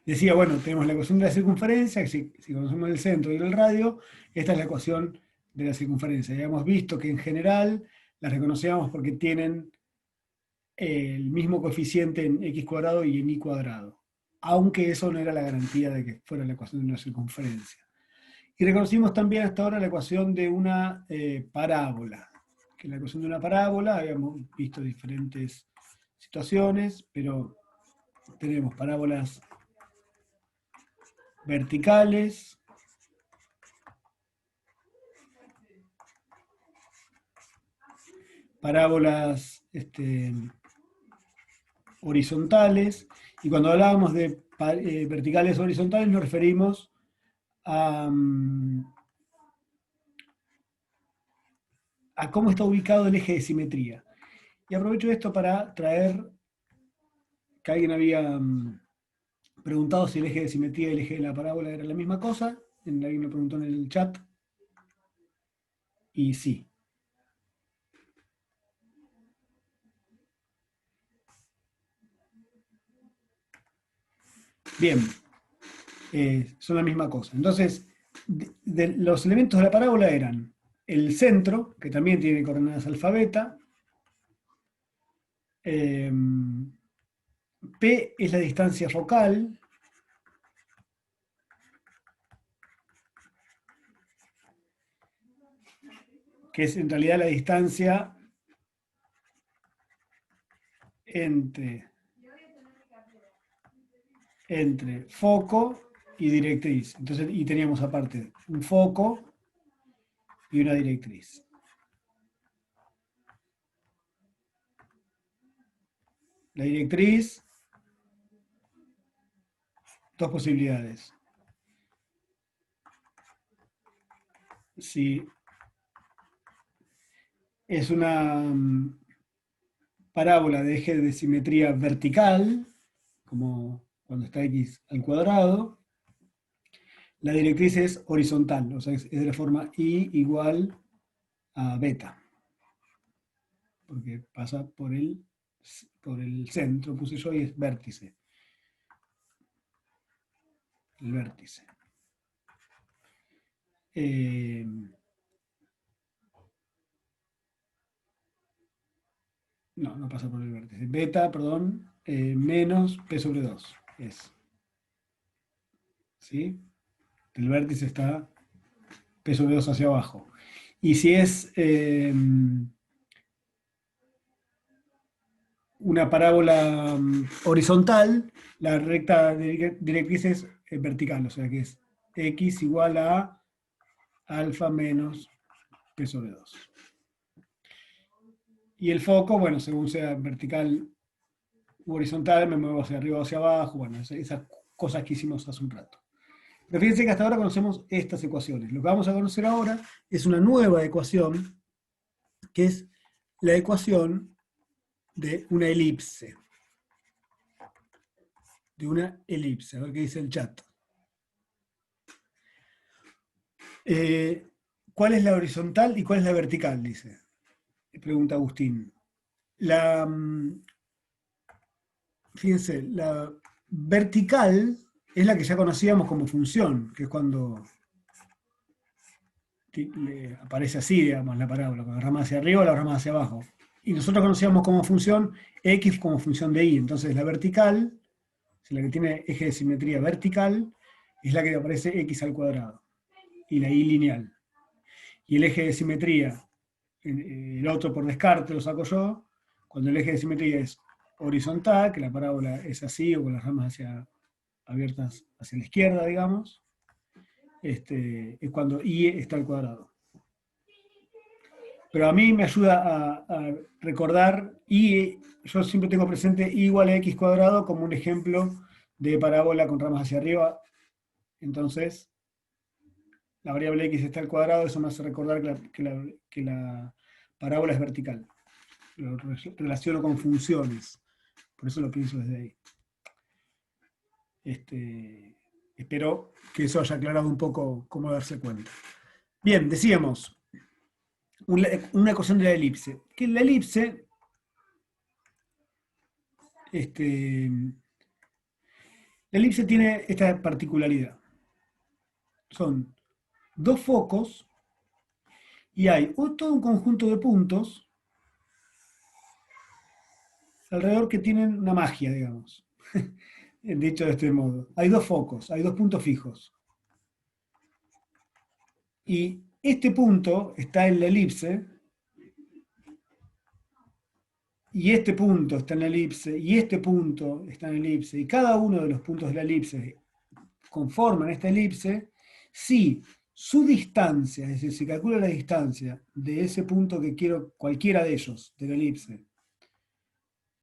Decía, bueno, tenemos la ecuación de la circunferencia, que si conocemos el centro y el radio, esta es la ecuación de la circunferencia. Ya hemos visto que en general las reconocíamos porque tienen el mismo coeficiente en x cuadrado y en y cuadrado, aunque eso no era la garantía de que fuera la ecuación de una circunferencia. Y reconocimos también hasta ahora la ecuación de una parábola, que en la ecuación de una parábola habíamos visto diferentes situaciones, pero tenemos parábolas verticales, parábolas horizontales, y cuando hablábamos de verticales horizontales nos referimos a cómo está ubicado el eje de simetría. Y aprovecho esto para traer que alguien había preguntado si el eje de simetría y el eje de la parábola era la misma cosa. Alguien lo preguntó en el chat. Y sí. Bien. Son la misma cosa. Entonces, los elementos de la parábola eran el centro, que también tiene coordenadas alfa beta. P es la distancia focal. Que es en realidad la distancia entre foco y directriz. Entonces, y teníamos aparte un foco y una directriz. La directriz, dos posibilidades. Si es una parábola de eje de simetría vertical, como cuando está x al cuadrado, la directriz es horizontal, o sea, es de la forma y igual a beta, porque pasa por el centro, puse yo, y es vértice. El vértice. No pasa por el vértice. Beta, perdón, menos P sobre 2 es. ¿Sí? El vértice está P sobre 2 hacia abajo. Y si es una parábola horizontal, la recta directriz es vertical, o sea que es x igual a alfa menos P sobre 2. Y el foco, bueno, según sea vertical u horizontal, me muevo hacia arriba o hacia abajo, bueno, esas cosas que hicimos hace un rato. Pero fíjense que hasta ahora conocemos estas ecuaciones. Lo que vamos a conocer ahora es una nueva ecuación, que es la ecuación de una elipse. De una elipse. A ver qué dice el chat. ¿Cuál es la horizontal y cuál es la vertical? Dice. Pregunta Agustín. Fíjense, la vertical es la que ya conocíamos como función, que es cuando le aparece así, digamos, la parábola, con la rama hacia arriba o la rama hacia abajo. Y nosotros conocíamos como función x como función de y. Entonces la vertical, la que tiene eje de simetría vertical, es la que aparece x al cuadrado. Y la y lineal. Y el eje de simetría, el otro por descarte lo saco yo, cuando el eje de simetría es horizontal, que la parábola es así o con las ramas abiertas hacia la izquierda, digamos, es cuando y está al cuadrado. Pero a mí me ayuda a recordar, y yo siempre tengo presente y igual a x cuadrado como un ejemplo de parábola con ramas hacia arriba. Entonces, la variable x está al cuadrado, eso me hace recordar que la parábola es vertical. Lo relaciono con funciones, por eso lo pienso desde ahí. Espero que eso haya aclarado un poco cómo darse cuenta. Bien, decíamos, una ecuación de la elipse. Que la elipse La elipse tiene esta particularidad. Son dos focos y hay todo un conjunto de puntos alrededor que tienen una magia, digamos. Dicho de este modo. Hay dos focos, hay dos puntos fijos. Y este punto está en la elipse, y este punto está en la elipse, y este punto está en la elipse, y cada uno de los puntos de la elipse conforman esta elipse si su distancia, es decir, si calculo la distancia de ese punto que quiero, cualquiera de ellos, de la elipse,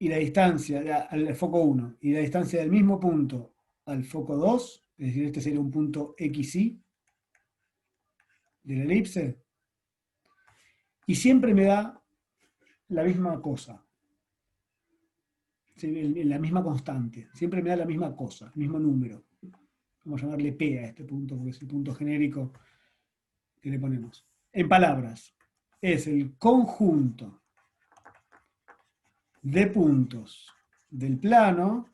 y la distancia al foco 1, y la distancia del mismo punto al foco 2, es decir, este sería un punto XY de la elipse, y siempre me da la misma cosa, la misma constante, siempre me da la misma cosa, el mismo número. Vamos a llamarle P a este punto, porque es el punto genérico que le ponemos. En palabras, es el conjunto de puntos del plano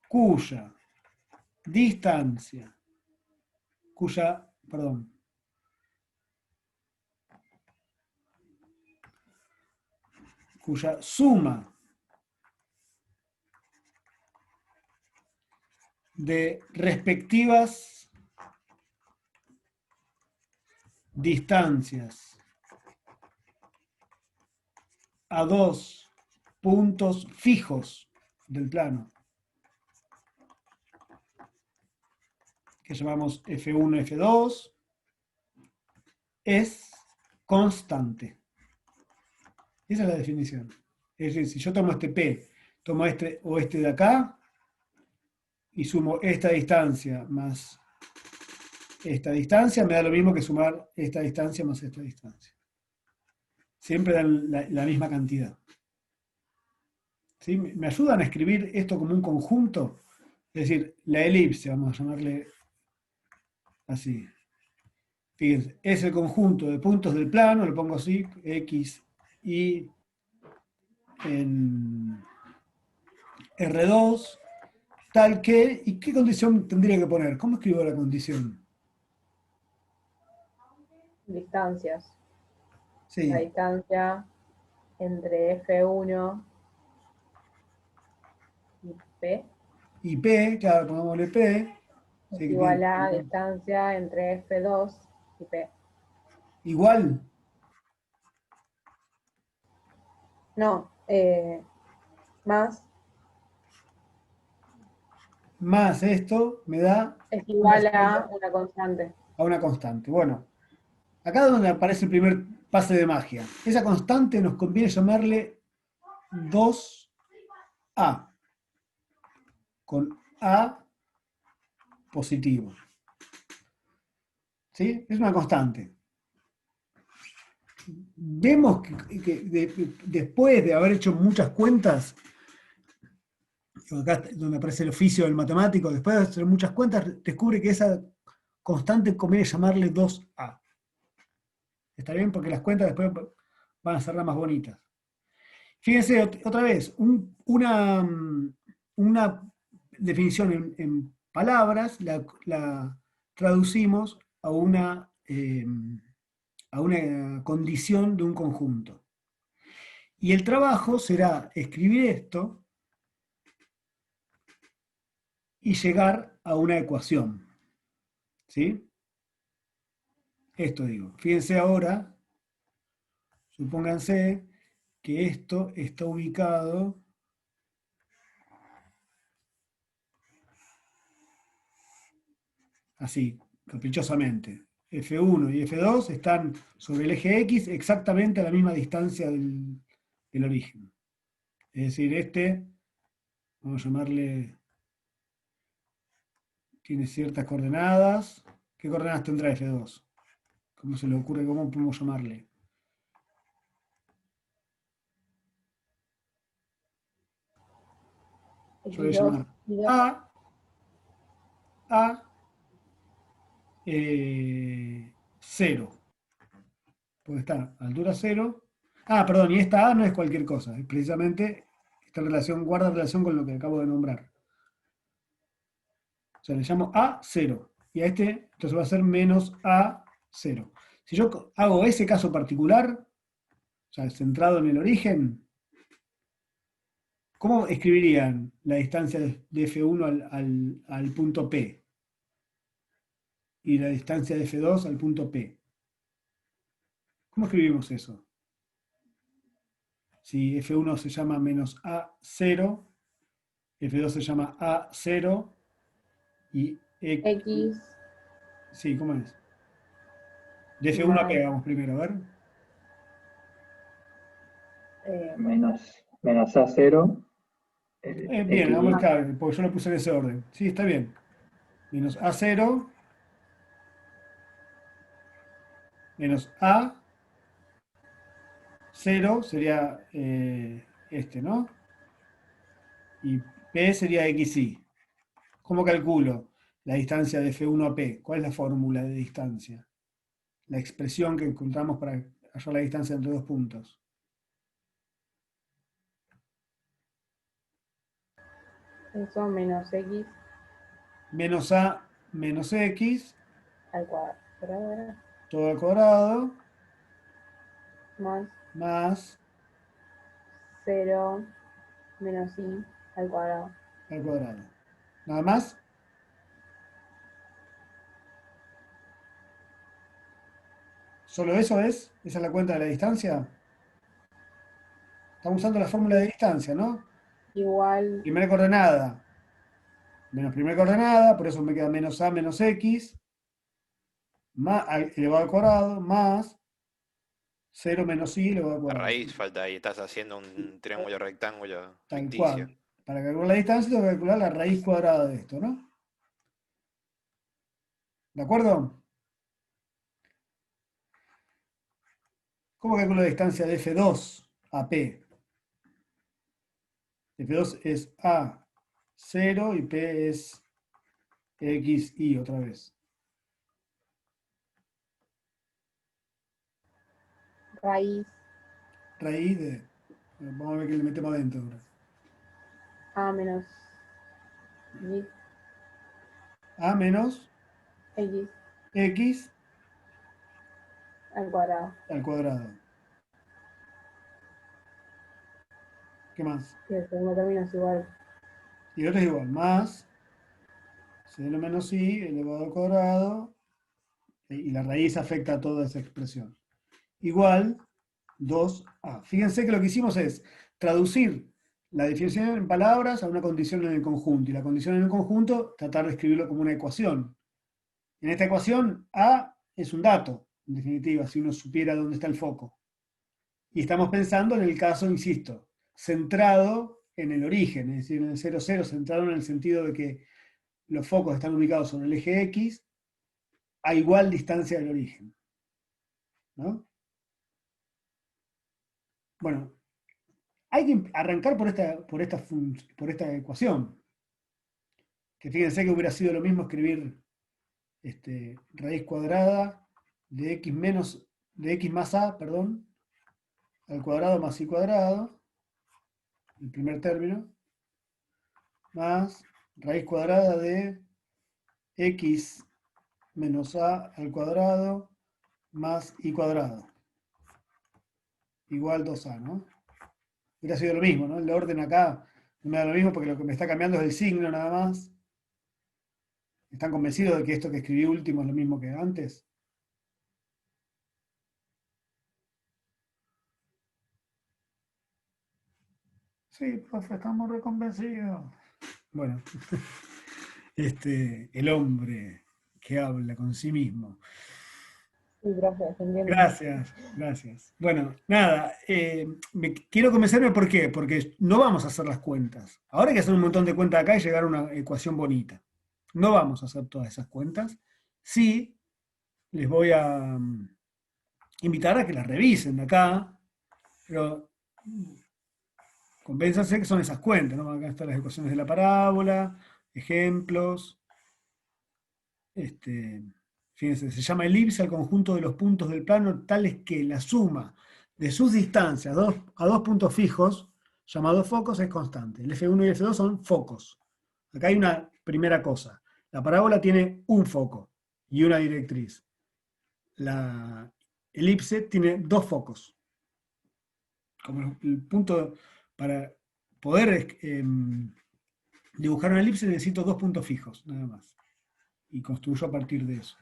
cuya distancia, cuya suma de respectivas distancias a dos puntos fijos del plano, que llamamos F1, F2, es constante. Esa es la definición. Es decir, si yo tomo este P, tomo este o este de acá, y sumo esta distancia más esta distancia, me da lo mismo que sumar esta distancia más esta distancia. Siempre dan la misma cantidad. ¿Sí? ¿Me ayudan a escribir esto como un conjunto? Es decir, la elipse, vamos a llamarle así. Fíjense, es el conjunto de puntos del plano, lo pongo así, X, Y en R2, tal que, ¿y qué condición tendría que poner? ¿Cómo escribo la condición? Distancias. La Sí, distancia entre F1 y P y P, claro, pongámosle P, es sí, que igual tiene a distancia entre F2 y P. igual, No, más más esto me da es una igual salida a una constante. a una constante. Bueno, acá es donde aparece el primer pase de magia. Esa constante nos conviene llamarle 2A, con A positivo. ¿Sí? Es una constante. Vemos que después de haber hecho muchas cuentas, acá donde aparece el oficio del matemático, después de hacer muchas cuentas, descubre que esa constante conviene llamarle 2A. ¿Está bien? Porque las cuentas después van a ser las más bonitas. Fíjense, otra vez, una definición en palabras la traducimos a una condición de un conjunto. Y el trabajo será escribir esto y llegar a una ecuación. ¿Sí? Esto digo. Fíjense ahora, supónganse que esto está ubicado así, caprichosamente. F1 y F2 están sobre el eje X exactamente a la misma distancia del origen. Es decir, este, vamos a llamarle, tiene ciertas coordenadas. ¿Qué coordenadas tendrá F2? ¿Cómo se le ocurre? ¿Cómo podemos llamarle? Yo voy a X2 llamar y 2. A 0, porque está a altura 0, Ah, perdón, y esta A no es cualquier cosa, es precisamente esta relación, guarda relación con lo que acabo de nombrar. O sea, le llamo A0. Y a este, entonces va a ser menos A0. Si yo hago ese caso particular, o sea, centrado en el origen, ¿cómo escribirían la distancia de F1 al punto P? Y la distancia de F2 al punto P. ¿Cómo escribimos eso? Si F1 se llama menos A0, F2 se llama A0 y X sí, ¿cómo es? De F1 a P más, vamos primero, a ver. bueno, Menos A0, Bien, vamos XY. acá, porque yo lo puse en ese orden. Sí, está bien. Menos A0 menos A0 sería este, ¿no? Y P sería XY. ¿Cómo calculo la distancia de F1 a P? ¿Cuál es la fórmula de distancia? La expresión que encontramos para hallar la distancia entre dos puntos. eso menos X Menos A menos X, al cuadrado, ¿verdad? todo al cuadrado, Más más 0 menos Y al cuadrado. al cuadrado. Nada más. ¿Solo eso es? ¿Esa es la cuenta de la distancia? Estamos usando la fórmula de distancia, ¿no? Igual, Primera coordenada menos primera coordenada, por eso me queda menos A menos X, más elevado al cuadrado, más 0 menos Y elevado al La cuadrado. raíz falta ahí, estás haciendo un triángulo rectángulo Tal ficticio. cual. Para calcular la distancia tengo que calcular la raíz cuadrada de esto, ¿no? ¿De acuerdo? ¿Cómo calculo la distancia de F2 a P? F2 es A0 y P es XY otra vez. raíz Raíz de... Vamos a ver qué le metemos adentro ahora. A menos Y, A menos X X al cuadrado. al cuadrado. ¿Qué más? Y el segundo término es igual. Y el otro es igual, más 0 menos I elevado al cuadrado, y la raíz afecta a toda esa expresión. Igual 2A. Fíjense que lo que hicimos es traducir la definición en palabras a una condición en el conjunto, y la condición en el conjunto tratar de escribirlo como una ecuación. En esta ecuación, A es un dato, en definitiva, si uno supiera dónde está el foco. Y estamos pensando en el caso, insisto, centrado en el origen, es decir, en el 0, 0, centrado en el sentido de que los focos están ubicados sobre el eje X a igual distancia del origen, ¿no? Bueno, hay que arrancar por esta ecuación, que fíjense que hubiera sido lo mismo escribir raíz cuadrada de x más a, perdón, al cuadrado más y cuadrado, el primer término, más raíz cuadrada de x menos a al cuadrado más y cuadrado, igual 2a, ¿no? Hubiera sido lo mismo, ¿no? El orden acá no me da lo mismo porque lo que me está cambiando es el signo nada más. ¿Están convencidos de que esto que escribí último es lo mismo que antes? Sí, profe, estamos reconvencidos. Bueno, el hombre que habla con sí mismo. Sí, profe, se entiende. Gracias, gracias. Bueno, nada, quiero convencerme ¿por qué? Porque no vamos a hacer las cuentas. Ahora hay que hacer un montón de cuentas acá y llegar a una ecuación bonita. No vamos a hacer todas esas cuentas. Sí, les voy a invitar a que las revisen de acá, pero convénzanse que son esas cuentas, ¿no? Acá están las ecuaciones de la parábola, ejemplos. Fíjense, se llama elipse al conjunto de los puntos del plano tales que la suma de sus distancias a dos puntos fijos, llamados focos, es constante. El F1 y el F2 son focos. Acá hay una primera cosa. La parábola tiene un foco y una directriz. La elipse tiene dos focos. Como el punto para poder dibujar una elipse necesito dos puntos fijos, nada más. Y construyo a partir de eso.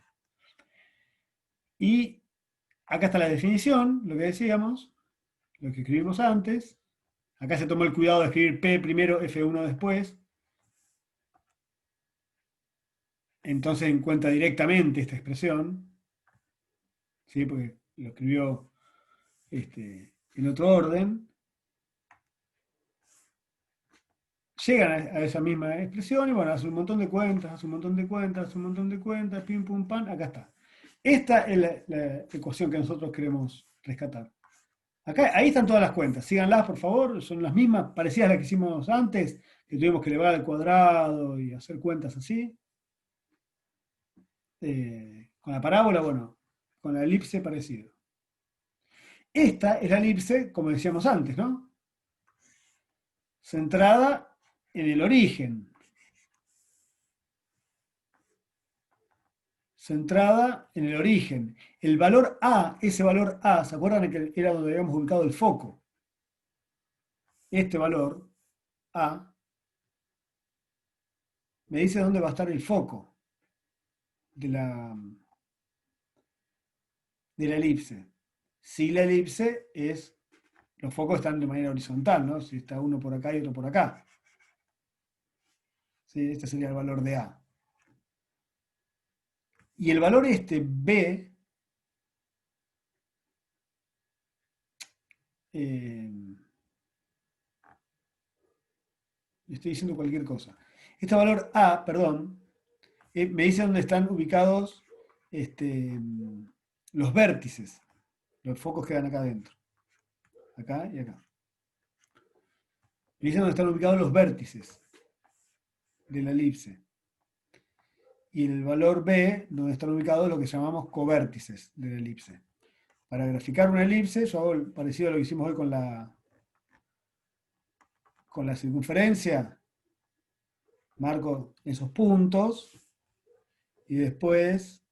Y acá está la definición, lo que decíamos, lo que escribimos antes. Acá se tomó el cuidado de escribir P primero, F1 después. Entonces encuentra directamente esta expresión, ¿sí? Porque lo escribió en otro orden. Llegan a esa misma expresión y bueno, hace un montón de cuentas, hace un montón de cuentas, hace un montón de cuentas, pim, pum, pam, acá está. Esta es la ecuación que nosotros queremos rescatar. Acá, ahí están todas las cuentas, síganlas por favor, son las mismas, parecidas a las que hicimos antes, que tuvimos que elevar al cuadrado y hacer cuentas así. Con la parábola, bueno, con la elipse parecido. Esta es la elipse, como decíamos antes, ¿no? Centrada en el origen. Centrada en el origen. El valor A, ese valor A, ¿se acuerdan que era donde habíamos ubicado el foco? Este valor A me dice dónde va a estar el foco de la elipse. Si la elipse los focos están de manera horizontal, ¿no? Si está uno por acá y otro por acá. ¿Sí? Este sería el valor de A. Y el valor B, estoy diciendo cualquier cosa. Este valor A, perdón, me dice dónde están ubicados los vértices. Los focos quedan acá adentro. Acá y acá. Me dice dónde están ubicados los vértices de la elipse. Y el valor B, donde están ubicados lo que llamamos covértices de la elipse. Para graficar una elipse, yo hago parecido a lo que hicimos hoy con la circunferencia. Marco esos puntos y después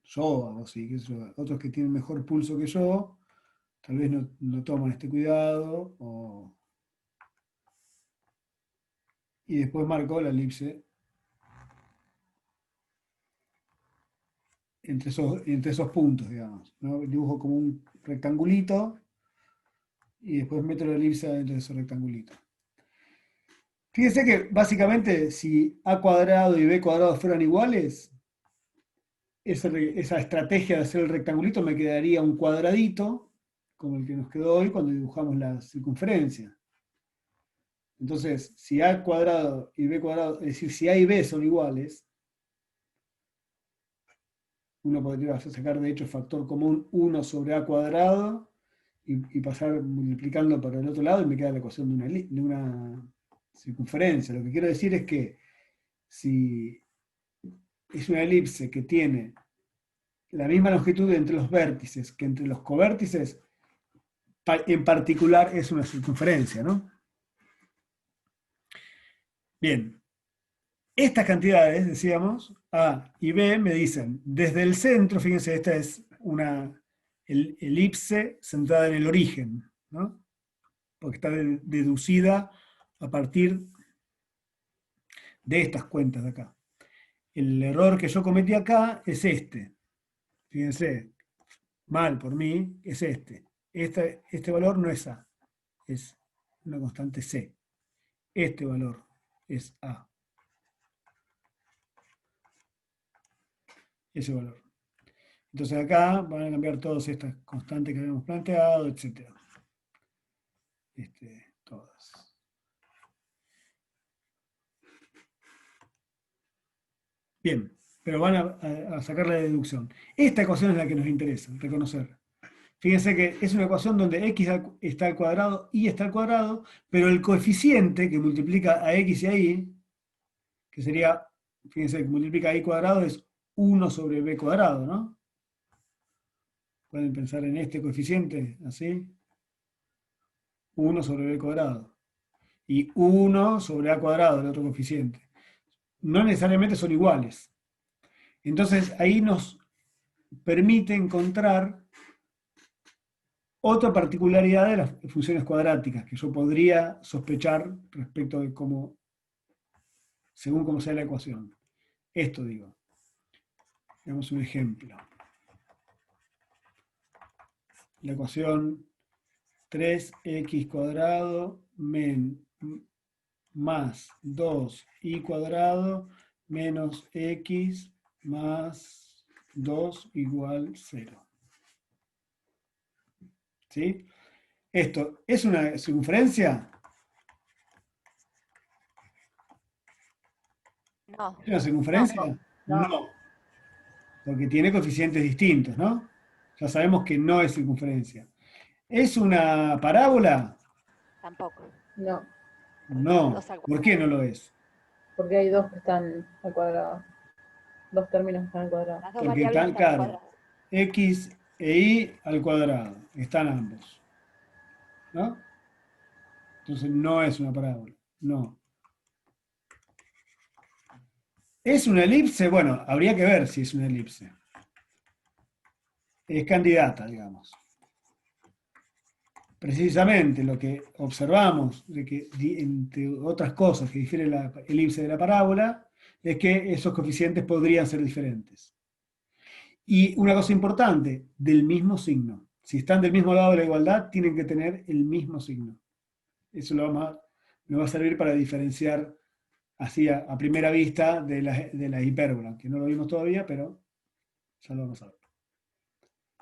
yo hago así, otros que tienen mejor pulso que yo, tal vez no toman este cuidado, y después marco la elipse entre esos puntos, digamos, ¿no? Dibujo como un rectangulito y después meto la elipse dentro de ese rectangulito. Fíjense que básicamente si a cuadrado y b cuadrado fueran iguales, esa estrategia de hacer el rectangulito me quedaría un cuadradito, como el que nos quedó hoy cuando dibujamos la circunferencia. Entonces, si a cuadrado y b cuadrado, es decir, si a y b son iguales, uno podría sacar de hecho factor común 1 sobre a cuadrado y pasar multiplicando para el otro lado y me queda la ecuación de una circunferencia. Lo que quiero decir es que si es una elipse que tiene la misma longitud entre los vértices que entre los covértices, en particular es una circunferencia, ¿no? Bien, estas cantidades, decíamos, A y B, me dicen, desde el centro, fíjense, esta es una elipse centrada en el origen, ¿no? Porque está deducida a partir de estas cuentas de acá. El error que yo cometí acá es este. Fíjense, mal por mí, es este. Este valor no es A, es una constante C. Este valor es A. Ese valor. Entonces acá van a cambiar todas estas constantes que habíamos planteado, etc. Todas. Bien, pero van a sacar la deducción. Esta ecuación es la que nos interesa, reconocer. Fíjense que es una ecuación donde x está al cuadrado, y está al cuadrado, pero el coeficiente que multiplica a x y a y, que sería, fíjense que multiplica a y cuadrado, es 1 sobre b cuadrado, ¿no? Pueden pensar en este coeficiente, así. 1 sobre b cuadrado. Y 1 sobre a cuadrado, el otro coeficiente. No necesariamente son iguales. Entonces ahí nos permite encontrar otra particularidad de las funciones cuadráticas que yo podría sospechar respecto de cómo, según cómo sea la ecuación. Esto digo. Veamos un ejemplo. La ecuación 3x cuadrado más 2y cuadrado menos x más 2 igual 0. ¿Sí? ¿Esto es una circunferencia? No, ¿Es una circunferencia? No. No, porque tiene coeficientes distintos, ¿no? Ya sabemos que no es circunferencia. ¿Es una parábola? tampoco. No, No. Dos al ¿Por qué no lo es? porque hay dos que están al cuadrado. Dos términos que están al cuadrado. Las dos Porque variables están, están al claro, cuadrado. x e y al cuadrado. Están ambos. ¿No? Entonces no es una parábola. No. ¿Es una elipse? Bueno, habría que ver si es una elipse. Es candidata, digamos. Precisamente lo que observamos, de que entre otras cosas que difiere la elipse de la parábola, es que esos coeficientes podrían ser diferentes. Y una cosa importante, del mismo signo. Si están del mismo lado de la igualdad, tienen que tener el mismo signo. Eso nos va a servir para diferenciar así a primera vista de la hipérbola, que no lo vimos todavía, pero ya lo vamos a ver.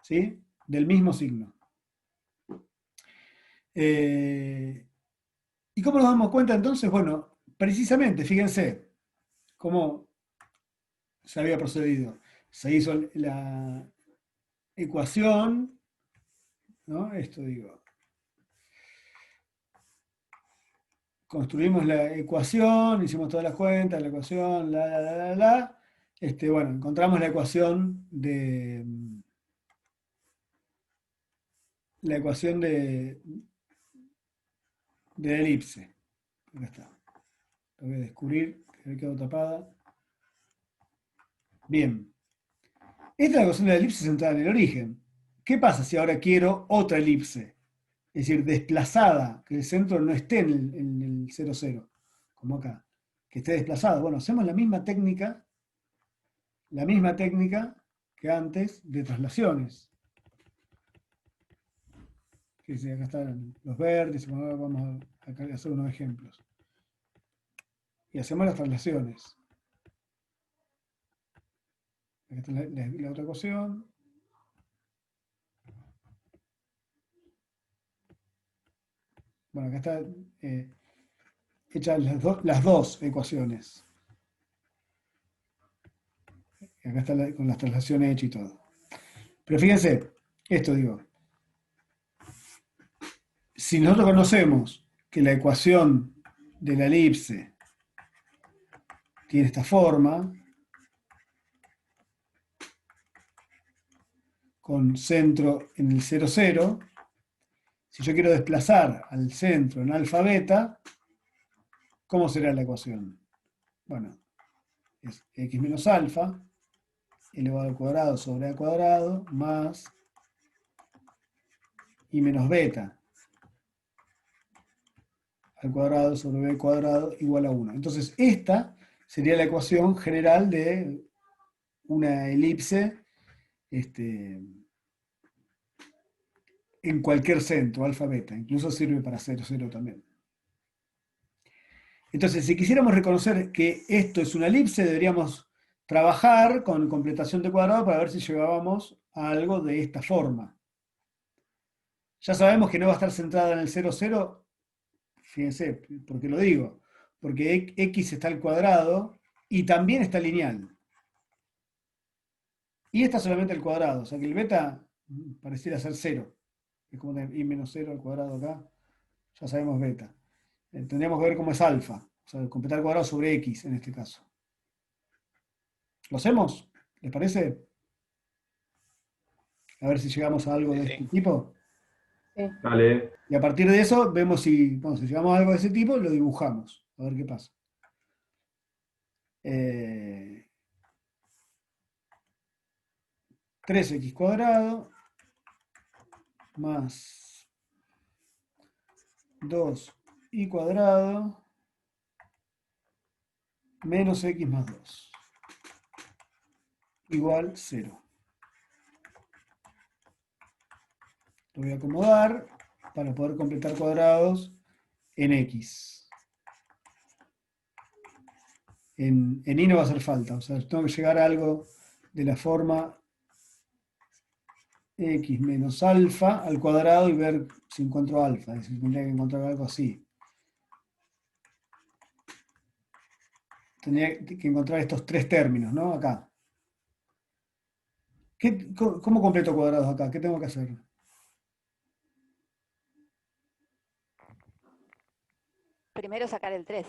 ¿Sí? Del mismo signo. ¿Y cómo nos damos cuenta entonces? Bueno, precisamente, fíjense cómo se había procedido. Se hizo la ecuación, ¿no? Esto digo. Construimos la ecuación, hicimos todas las cuentas, la ecuación, la. Bueno, encontramos la ecuación de de la elipse. Acá está. Lo voy a descubrir, que me quedó tapada. Bien. Esta es la ecuación de la elipse centrada en el origen. ¿Qué pasa si ahora quiero otra elipse? Es decir, desplazada, que el centro no esté en el 0, 0, como acá, que esté desplazado. Bueno, hacemos la misma técnica que antes de traslaciones. Fíjense, acá están los vértices, vamos a hacer unos ejemplos. Y hacemos las traslaciones. Acá está la otra ecuación. Bueno, acá están hechas las dos ecuaciones. Acá está con las traslaciones hechas y todo. Pero fíjense, esto digo. Si nosotros conocemos que la ecuación de la elipse tiene esta forma, con centro en el 0, 0, si yo quiero desplazar al centro en alfa beta, ¿cómo será la ecuación? Bueno, es x menos alfa elevado al cuadrado sobre a cuadrado más y menos beta al cuadrado sobre b cuadrado igual a 1. Entonces esta sería la ecuación general de una elipse en cualquier centro, alfa, beta. Incluso sirve para 0, 0 también. Entonces, si quisiéramos reconocer que esto es una elipse, deberíamos trabajar con completación de cuadrado para ver si llegábamos a algo de esta forma. Ya sabemos que no va a estar centrada en el 0, 0. Fíjense, ¿por qué lo digo? Porque x está al cuadrado y también está lineal. Y está solamente al cuadrado, o sea que el beta pareciera ser 0. Es como y menos 0 al cuadrado acá. Ya sabemos beta. Tendríamos que ver cómo es alfa. O sea, completar al cuadrado sobre x en este caso. ¿Lo hacemos? ¿Les parece? A ver si llegamos a algo Sí, de sí. este tipo. Sí. Dale. Y a partir de eso vemos si, bueno, si llegamos a algo de ese tipo, lo dibujamos. A ver qué pasa. 3x cuadrado más 2y cuadrado menos x más 2 igual 0. Lo voy a acomodar para poder completar cuadrados en x. En y no va a hacer falta, o sea, tengo que llegar a algo de la forma x menos alfa al cuadrado y ver si encuentro alfa. Es decir, tendría que encontrar algo así. Tendría que encontrar estos tres términos, ¿no? Acá. ¿Cómo completo cuadrados acá? ¿Qué tengo que hacer? Primero sacar el 3.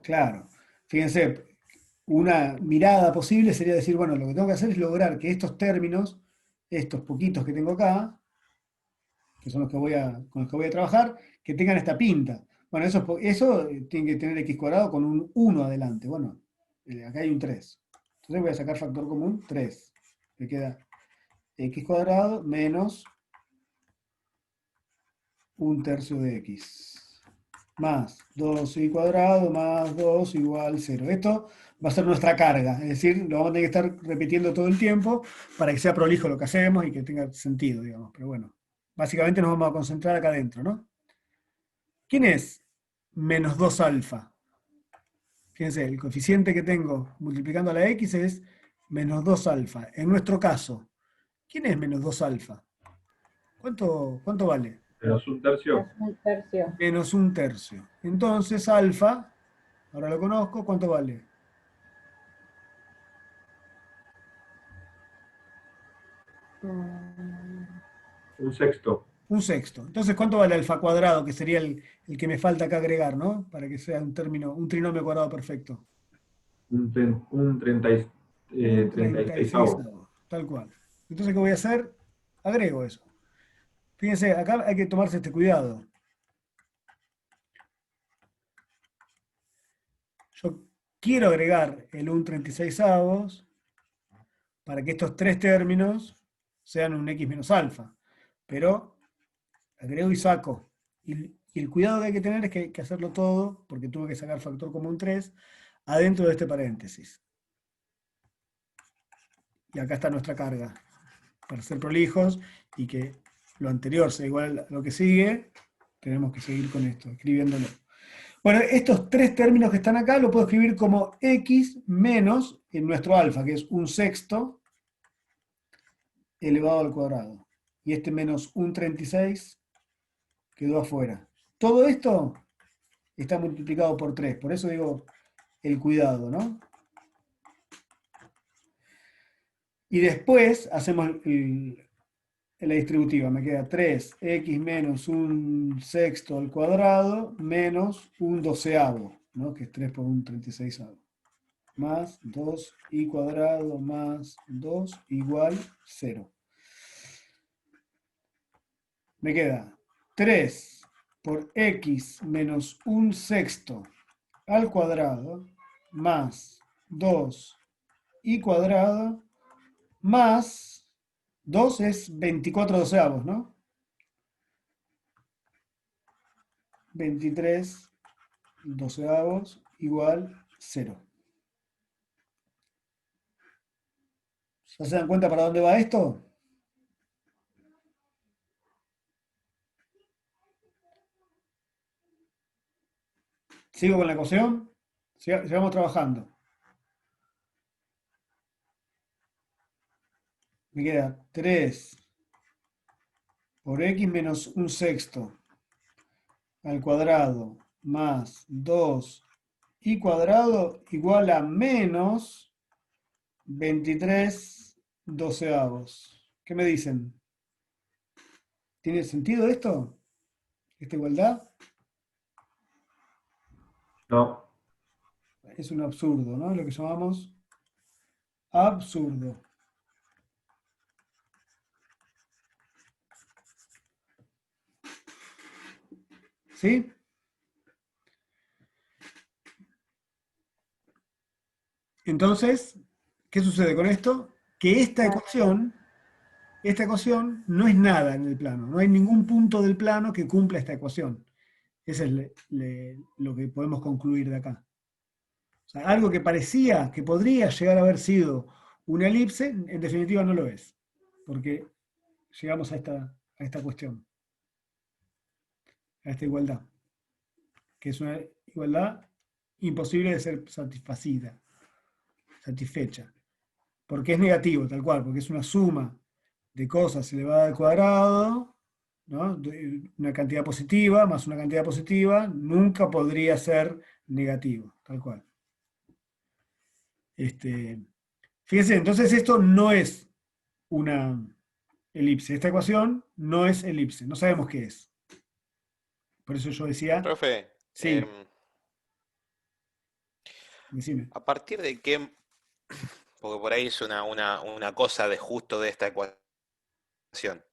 Claro. Fíjense, una mirada posible sería decir, bueno, lo que tengo que hacer es lograr que estos términos, estos poquitos que tengo acá, que son los que con los que voy a trabajar, que tengan esta pinta. Bueno, eso tiene que tener x cuadrado con un 1 adelante. Bueno, acá hay un 3. Entonces voy a sacar factor común 3. Me queda x cuadrado menos un tercio de x. Más 2y cuadrado más 2 igual 0. Esto va a ser nuestra carga, es decir, lo vamos a tener que estar repitiendo todo el tiempo para que sea prolijo lo que hacemos y que tenga sentido, digamos. Pero bueno, básicamente nos vamos a concentrar acá adentro, ¿no? ¿Quién es menos 2 alfa? Fíjense, el coeficiente que tengo multiplicando a la x es menos 2 alfa. En nuestro caso, ¿quién es menos 2 alfa? ¿Cuánto vale? Menos un tercio. Es un tercio. Menos un tercio. Entonces, alfa, ahora lo conozco, ¿cuánto vale? Mm, Un sexto. Un sexto. Entonces, ¿cuánto vale alfa cuadrado? Que sería el que me falta acá agregar, ¿no? Para que sea un término, un trinomio cuadrado perfecto. Un Un 36. 36, tal cual. Entonces, ¿qué voy a hacer? Agrego eso. Fíjense, acá hay que tomarse este cuidado. Yo quiero agregar el 1/36 para que estos tres términos sean un x menos alfa. Pero agrego y saco. Y el cuidado que hay que tener es que hay que hacerlo todo, porque tuve que sacar factor común 3, adentro de este paréntesis. Y acá está nuestra carga, para ser prolijos y que lo anterior sea igual a lo que sigue, tenemos que seguir con esto, escribiéndolo. Bueno, estos tres términos que están acá lo puedo escribir como x menos en nuestro alfa, que es un sexto elevado al cuadrado. Y este menos un 36 quedó afuera. Todo esto está multiplicado por 3, por eso digo el cuidado, ¿no? Y después hacemos la distributiva, me queda 3x menos un sexto al cuadrado menos un doceavo, ¿no? Que es 3 por un 36, más 2y cuadrado más 2 igual 0. Me queda 3 por x menos un sexto al cuadrado más 2y cuadrado más 2 es 24 doceavos, ¿no? 23 doceavos igual 0. ¿Ya se dan cuenta para dónde va esto? ¿Sigo con la ecuación? Sigamos trabajando. Me queda 3 por x menos un sexto al cuadrado más 2y cuadrado igual a menos 23 doceavos. ¿Qué me dicen? ¿Tiene sentido esto? ¿Esta igualdad? No. Es un absurdo, ¿no? Lo que llamamos absurdo. ¿Sí? Entonces, ¿qué sucede con esto? Que esta ecuación no es nada en el plano, no hay ningún punto del plano que cumpla esta ecuación. Eso es lo que podemos concluir de acá. O sea, algo que parecía que podría llegar a haber sido una elipse, en definitiva no lo es, porque llegamos a esta cuestión, a esta igualdad, que es una igualdad imposible de ser satisfecha, porque es negativo, tal cual, porque es una suma de cosas elevada al cuadrado, ¿no? Una cantidad positiva más una cantidad positiva, nunca podría ser negativo, tal cual. Fíjense, entonces esto no es una elipse. Esta ecuación no es elipse, no sabemos qué es. Por eso yo decía, Profe, sí, decime. ¿a partir de qué? Porque por ahí es una cosa de justo de esta ecuación.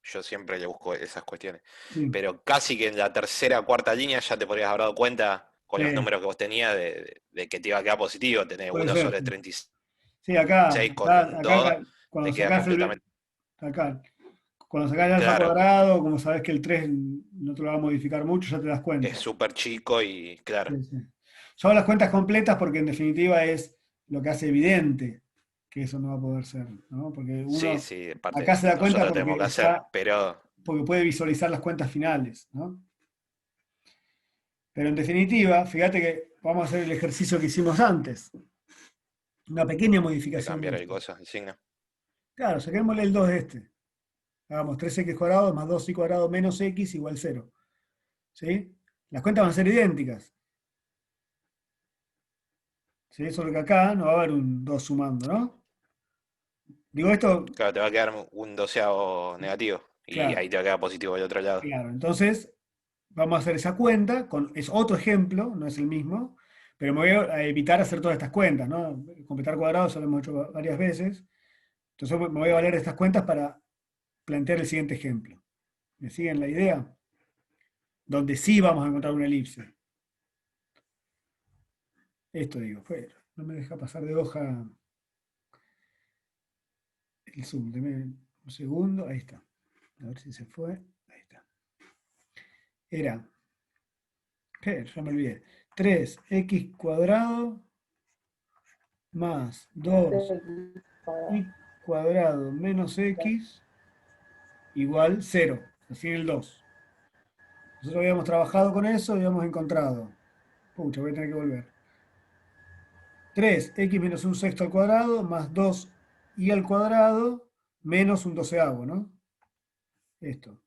Yo siempre le busco esas cuestiones. Sí, Pero casi que en la tercera o cuarta línea ya te podrías haber dado cuenta con los sí, números que vos tenías de que te iba a quedar positivo. Tenés puede 1 ser. sobre Sí, 36 sí, acá, con 2, cuando te queda sacás completamente. acá, cuando sacás el alfa Claro, cuadrado, como sabés que el 3 no te lo va a modificar mucho, ya te das cuenta. es súper chico y claro. Sí, sí. Yo hago las cuentas completas porque en definitiva es lo que hace evidente que eso no va a poder ser, ¿no? Porque Sí, uno sí, aparte acá se da cuenta nosotros tenemos que hacer, pero porque puede visualizar las cuentas finales, ¿no? Pero en definitiva, fíjate que vamos a hacer el ejercicio que hicimos antes. Una pequeña de modificación de cambiar el esto. cosa, el signo. Claro, saquémosle el 2 de este. Hagamos 3x cuadrado más 2y cuadrado menos x igual 0. ¿Sí? Las cuentas van a ser idénticas. ¿Sí? Solo que acá no va a haber un 2 sumando, ¿no? Digo esto, Claro, te va a quedar un doceavo negativo y claro, ahí te va a quedar positivo del otro lado. claro. Entonces, vamos a hacer esa cuenta, es otro ejemplo, no es el mismo, pero me voy a evitar hacer todas estas cuentas, ¿no? Completar cuadrados, ya lo hemos hecho varias veces. Entonces me voy a valer de estas cuentas para plantear el siguiente ejemplo. ¿Me siguen la idea? Donde sí vamos a encontrar una elipse. Esto digo, pero no me deja pasar de hoja el zoom. Deme un segundo, ahí está. A ver si se fue. Ahí está. Era, ya me olvidé, 3x cuadrado más 2y cuadrado menos x igual 0, así en el 2. Nosotros habíamos trabajado con eso y habíamos encontrado. Pucha, voy a tener que volver. 3x menos un sexto al cuadrado más 2y al cuadrado menos un doceavo, ¿no? Esto.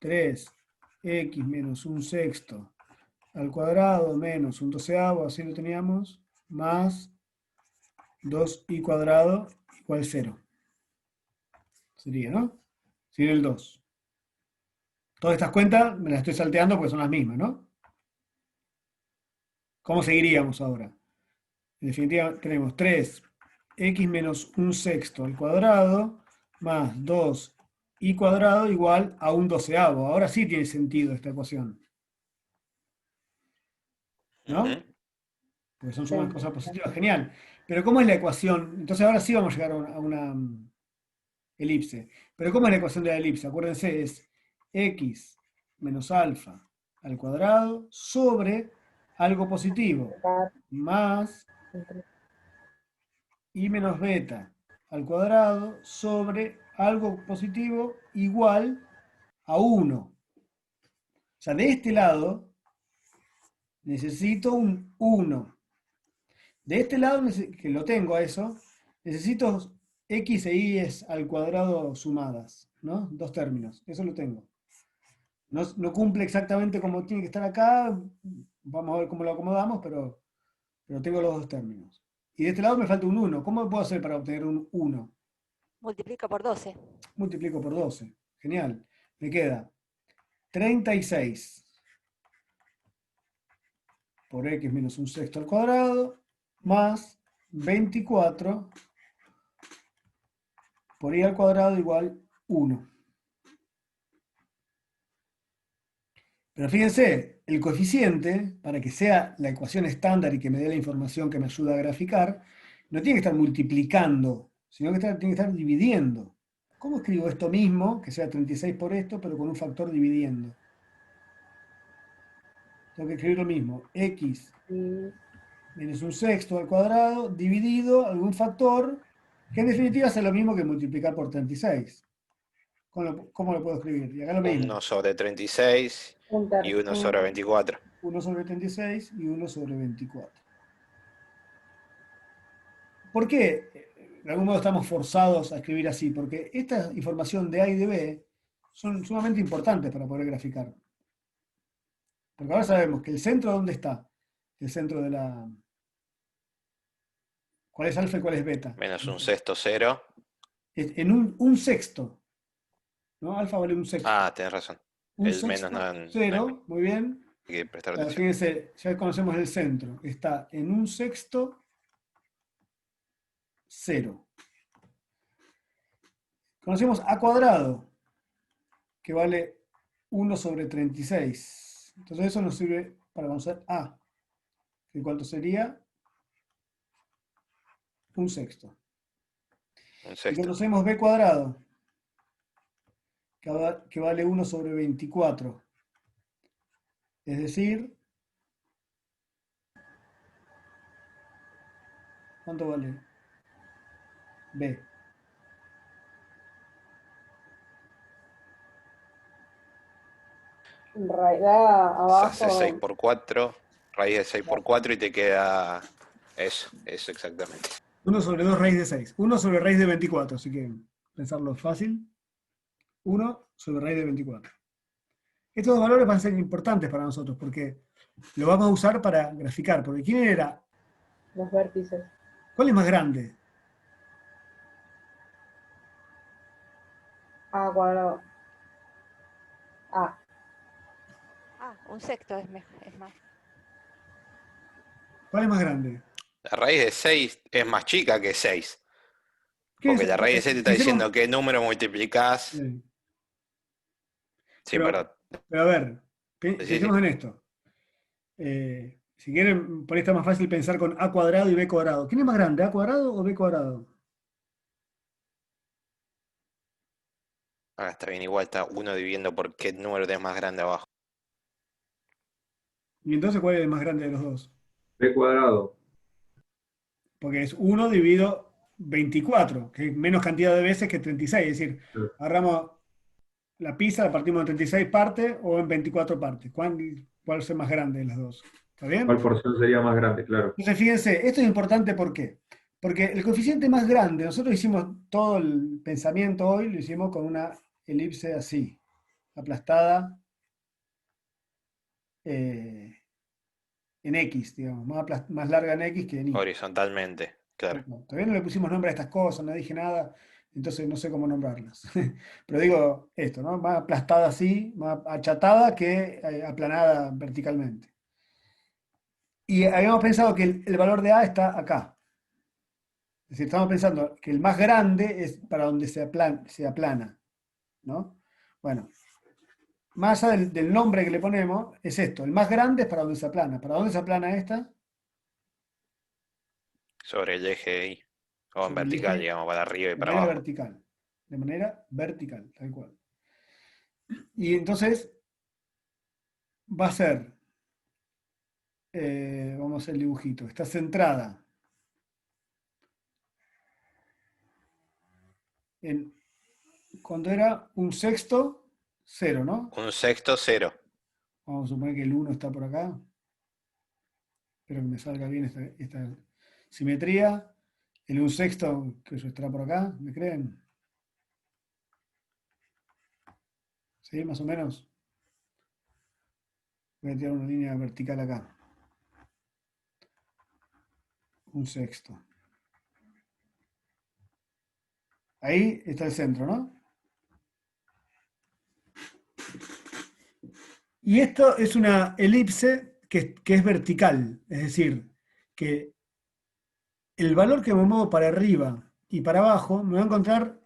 3x menos un sexto al cuadrado menos un doceavo, así lo teníamos, más 2y cuadrado igual 0. Sería, ¿no? Sería el 2. Todas estas cuentas me las estoy salteando porque son las mismas, ¿no? ¿Cómo seguiríamos ahora? En definitiva, tenemos 3x menos un sexto al cuadrado más 2y cuadrado igual a un doceavo. Ahora sí tiene sentido esta ecuación, ¿no? Ujú. Porque son sumas cosas positivas, genial. Pero ¿cómo es la ecuación? Entonces ahora sí vamos a llegar a una elipse. Pero ¿cómo es la ecuación de la elipse? Acuérdense, es x menos alfa al cuadrado sobre algo positivo más y menos beta al cuadrado sobre algo positivo igual a 1. O sea, de este lado necesito un 1. De este lado, que lo tengo a eso, necesito x e y al cuadrado sumadas, ¿no? Dos términos, eso lo tengo. No cumple exactamente como tiene que estar acá, vamos a ver cómo lo acomodamos, pero tengo los dos términos. Y de este lado me falta un 1. ¿Cómo puedo hacer para obtener un 1? Multiplica por 12. Multiplico por 12. Genial. Me queda 36 por x menos un sexto al cuadrado más 24 por y al cuadrado igual 1. Pero fíjense, el coeficiente, para que sea la ecuación estándar y que me dé la información que me ayuda a graficar, no tiene que estar multiplicando, sino que tiene que estar dividiendo. ¿Cómo escribo esto mismo, que sea 36 por esto, pero con un factor dividiendo? Tengo que escribir lo mismo, x Y menos un sexto al cuadrado, dividido algún factor, que en definitiva hace lo mismo que multiplicar por 36. ¿Cómo lo puedo escribir? Y acá lo mismo. 1 sobre 36 un y 1 sobre 24. 1 sobre 36 y 1 sobre 24. ¿Por qué? De algún modo estamos forzados a escribir así, porque esta información de A y de B son sumamente importantes para poder graficar. Porque ahora sabemos que el centro, ¿dónde está? El centro de la... ¿Cuál es alfa y cuál es beta? Menos un sexto 0. En un sexto. ¿No? Alfa vale un sexto. Ah, tenés razón. Un El sexto, menos no hay cero, muy bien. que prestar Claro, atención. fíjense, ya conocemos el centro. Está en un sexto, 0. Conocemos a cuadrado, que vale 1 sobre 36. Entonces eso nos sirve para conocer a, que cuánto sería un sexto. Un Y sexto. conocemos b cuadrado, que vale 1 sobre 24. Es decir, ¿cuánto vale b? en realidad Se hace 6 abajo. por 4, raíz de 6 por 4 y te queda eso exactamente. 1 sobre 2 raíz de 6. 1 sobre raíz de 24, así que pensarlo es fácil. 1 sobre raíz de 24. Estos dos valores van a ser importantes para nosotros porque lo vamos a usar para graficar. Porque ¿quién era? Los vértices. ¿Cuál es más grande? A cuadrado. A. Ah, un sexto es más. ¿Cuál es más grande? La raíz de 6 es más chica que 6. ¿Qué Porque es? la raíz de 6 te está Pensemos- diciendo qué número multiplicás. Sí. Sí, perdón. Pero a ver, Sí, pensemos sí. en esto. Si quieren, por ahí está más fácil pensar con a cuadrado y b cuadrado. ¿Quién es más grande, a cuadrado o b cuadrado? Ah, está bien, igual está 1 dividiendo por qué número tenés más grande abajo. Y entonces, ¿cuál es el más grande de los dos? B cuadrado. Porque es 1 dividido 24, que es menos cantidad de veces que 36. Es decir, Sí. agarramos la pizza, la partimos en 36 partes o en 24 partes. ¿Cuál es el más grande de las dos? ¿Está bien? ¿Cuál porción sería más grande? Claro. Entonces, fíjense, esto es importante, ¿por qué? Porque el coeficiente más grande, nosotros hicimos todo el pensamiento hoy, lo hicimos con una elipse así, aplastada en X, digamos, más larga en X que en Y. Horizontalmente, claro. Todavía no le pusimos nombre a estas cosas, no dije nada, entonces no sé cómo nombrarlas. Pero digo esto, ¿no? Más aplastada así, más achatada que aplanada verticalmente. Y habíamos pensado que el valor de A está acá. Es decir, estamos pensando que el más grande es para donde se aplana, ¿no? Bueno, más allá del nombre que le ponemos, es esto. El más grande es para donde se aplana. ¿Para dónde se aplana esta? Sobre el eje Y. O en Sobre el vertical, eje digamos, para arriba y de para manera abajo. vertical. De manera vertical, tal cual. Y entonces va a ser, vamos a hacer el dibujito, está centrada en, cuando era un sexto, 0, ¿no? Un sexto 0. Vamos a suponer que el 1 está por acá. Espero que me salga bien esta simetría. El 1/6, que eso estará por acá, ¿me creen? ¿Sí? Más o menos. Voy a tirar una línea vertical acá. 1/6. Ahí está el centro, ¿no? Y esto es una elipse que es vertical, es decir, que el valor que me muevo para arriba y para abajo me va a encontrar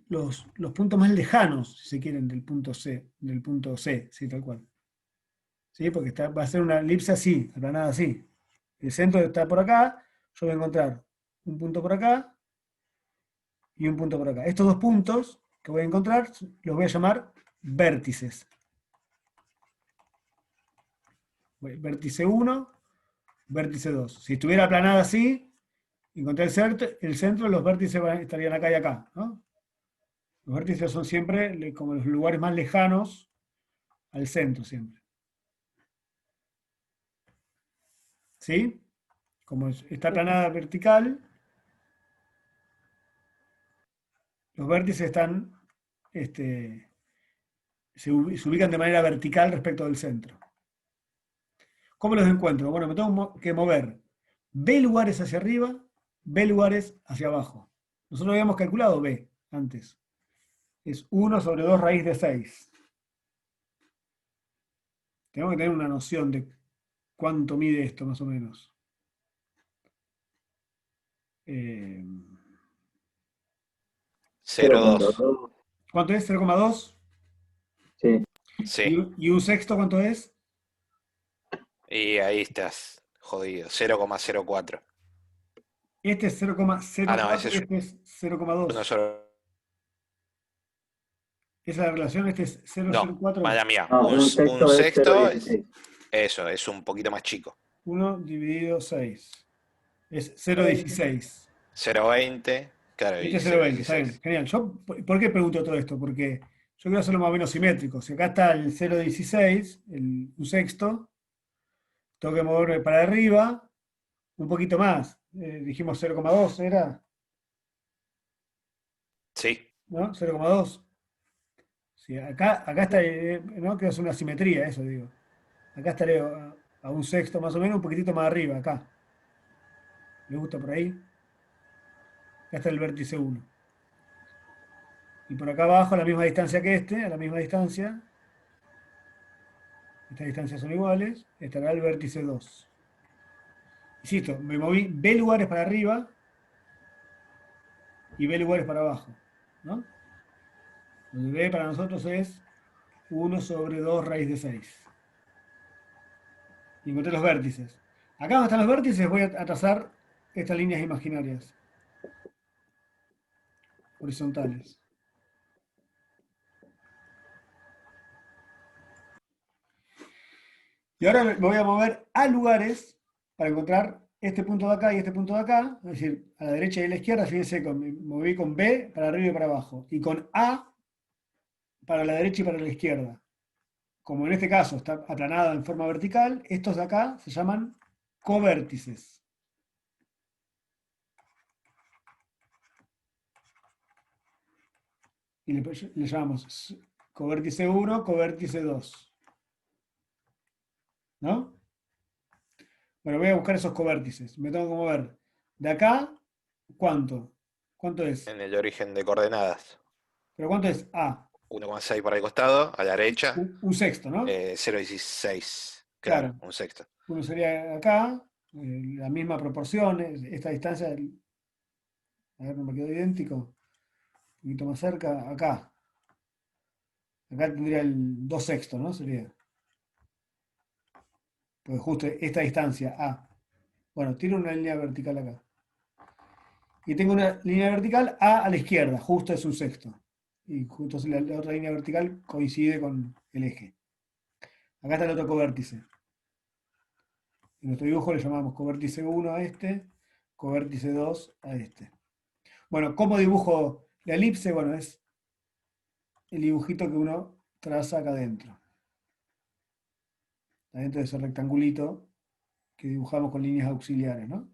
los puntos más lejanos, si se quieren, del punto C, ¿sí? Tal cual. ¿sí? Porque va a ser una elipse así, aplanada así. El centro está por acá, yo voy a encontrar un punto por acá y un punto por acá. Estos dos puntos que voy a encontrar los voy a llamar vértices. Vértice 1, vértice 2. Si estuviera aplanada así, encontré el centro, los vértices estarían acá y acá, ¿no? Los vértices son siempre como los lugares más lejanos al centro siempre. ¿Sí? Como está aplanada vertical, los vértices están, se ubican de manera vertical respecto del centro. ¿Cómo los encuentro? Bueno, me tengo que mover B lugares hacia arriba, B lugares hacia abajo. Nosotros habíamos calculado B antes. Es 1 sobre 2 raíz de 6. Tenemos que tener una noción de cuánto mide esto más o menos. Eh, 0,2. ¿Cuánto es? ¿0,2? Sí, Sí. ¿Y un sexto cuánto es? Y ahí estás, jodido. 0,04. Este es 0,04, Ah, no, ese es este es 1 0,2. sobre. Esa es la relación, este es No, 0,04. mala mía. no, Un un sexto es sexto, 0,16. eso, es un poquito más chico. 1 dividido 6. Es 0,16. 0,20, claro, Este y es 0,20, está 0,16. bien, genial. ¿Por qué pregunto todo esto? Porque yo quiero hacerlo más o menos simétrico. Si acá está el 0,16, un sexto, tengo que moverme para arriba un poquito más. Dijimos 0,2, ¿era? Sí, ¿No? 0,2. Sí, acá está, ¿no? Quiero hacer una simetría, eso digo. Acá estaré a un sexto más o menos, un poquitito más arriba, acá. ¿Le gusta por ahí? Acá está el vértice 1. Y por acá abajo, a la misma distancia que a la misma distancia, estas distancias son iguales, estará el vértice 2. Insisto, me moví B lugares para arriba y B lugares para abajo, ¿no? Donde B para nosotros es 1 sobre 2 raíz de 6. Y encontré los vértices. Acá donde están los vértices voy a trazar estas líneas imaginarias, horizontales. Y ahora me voy a mover a lugares para encontrar este punto de acá y este punto de acá, es decir, a la derecha y a la izquierda, fíjense, me moví con B para arriba y para abajo, y con A para la derecha y para la izquierda. Como en este caso está aplanada en forma vertical, estos de acá se llaman covértices. Y le llamamos covértice 1, covértice 2. ¿No? Bueno, voy a buscar esos covértices. Me tengo que mover de acá, ¿cuánto? ¿Cuánto es? en el origen de coordenadas. ¿Pero cuánto es A? 1,6 para el costado, a la derecha, Un sexto, ¿no? 0,16. Claro. Claro, un sexto. Uno sería acá, la misma proporción, esta distancia, a ver, no me quedó idéntico, un poquito más cerca, acá. Acá tendría el 2 sextos, ¿no? Sería. Pues justo esta distancia, A. Bueno, tiene una línea vertical acá. Y tengo una línea vertical A la izquierda, justo es un sexto. Y justo la otra línea vertical coincide con el eje. Acá está el otro covértice. En nuestro dibujo le llamamos covértice 1 a este, covértice 2 a este. Bueno, ¿cómo dibujo la elipse? Bueno, es el dibujito que uno traza acá adentro. Adentro de ese rectangulito que dibujamos con líneas auxiliares, ¿no?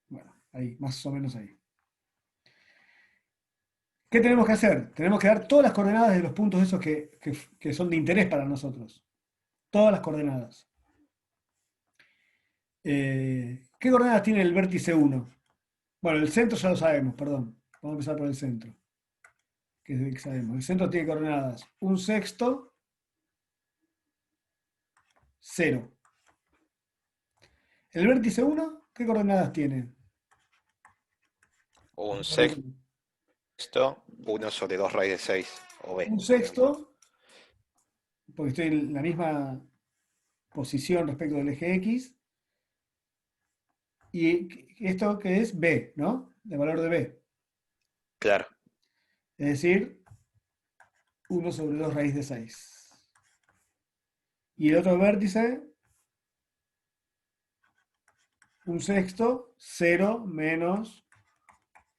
Bueno, ahí, más o menos ahí. ¿Qué tenemos que hacer? Tenemos que dar todas las coordenadas de los puntos esos que son de interés para nosotros. Todas las coordenadas. ¿Qué coordenadas tiene el vértice 1? Bueno, el centro ya lo sabemos, perdón. Vamos a empezar por el centro. Que es el que sabemos. El centro tiene coordenadas 1 sexto, 0. ¿El vértice 1 qué coordenadas tiene? Un sexto, 1 sobre 2 raíz de 6, o B. Un sexto porque estoy en la misma posición respecto del eje X. Y esto que es B, ¿no? El valor de B. Claro. Es decir, 1 sobre 2 raíz de 6. Y el otro vértice, un sexto, 0 menos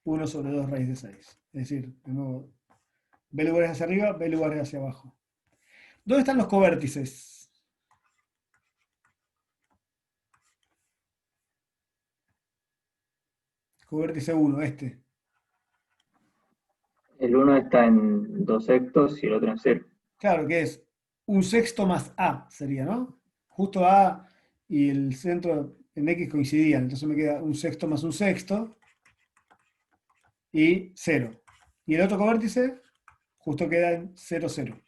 1 sobre 2 raíz de 6. Es decir, de nuevo, B lugares hacia arriba, B lugares hacia abajo. ¿Dónde están los covértices? Covértice 1, este. El uno está en 2 sextos y el otro en 0. Claro que es un sexto más A, sería, ¿no? Justo A y el centro en X coincidían, entonces me queda un sexto más un sexto y 0. Y el otro covértice justo queda en 0, 0.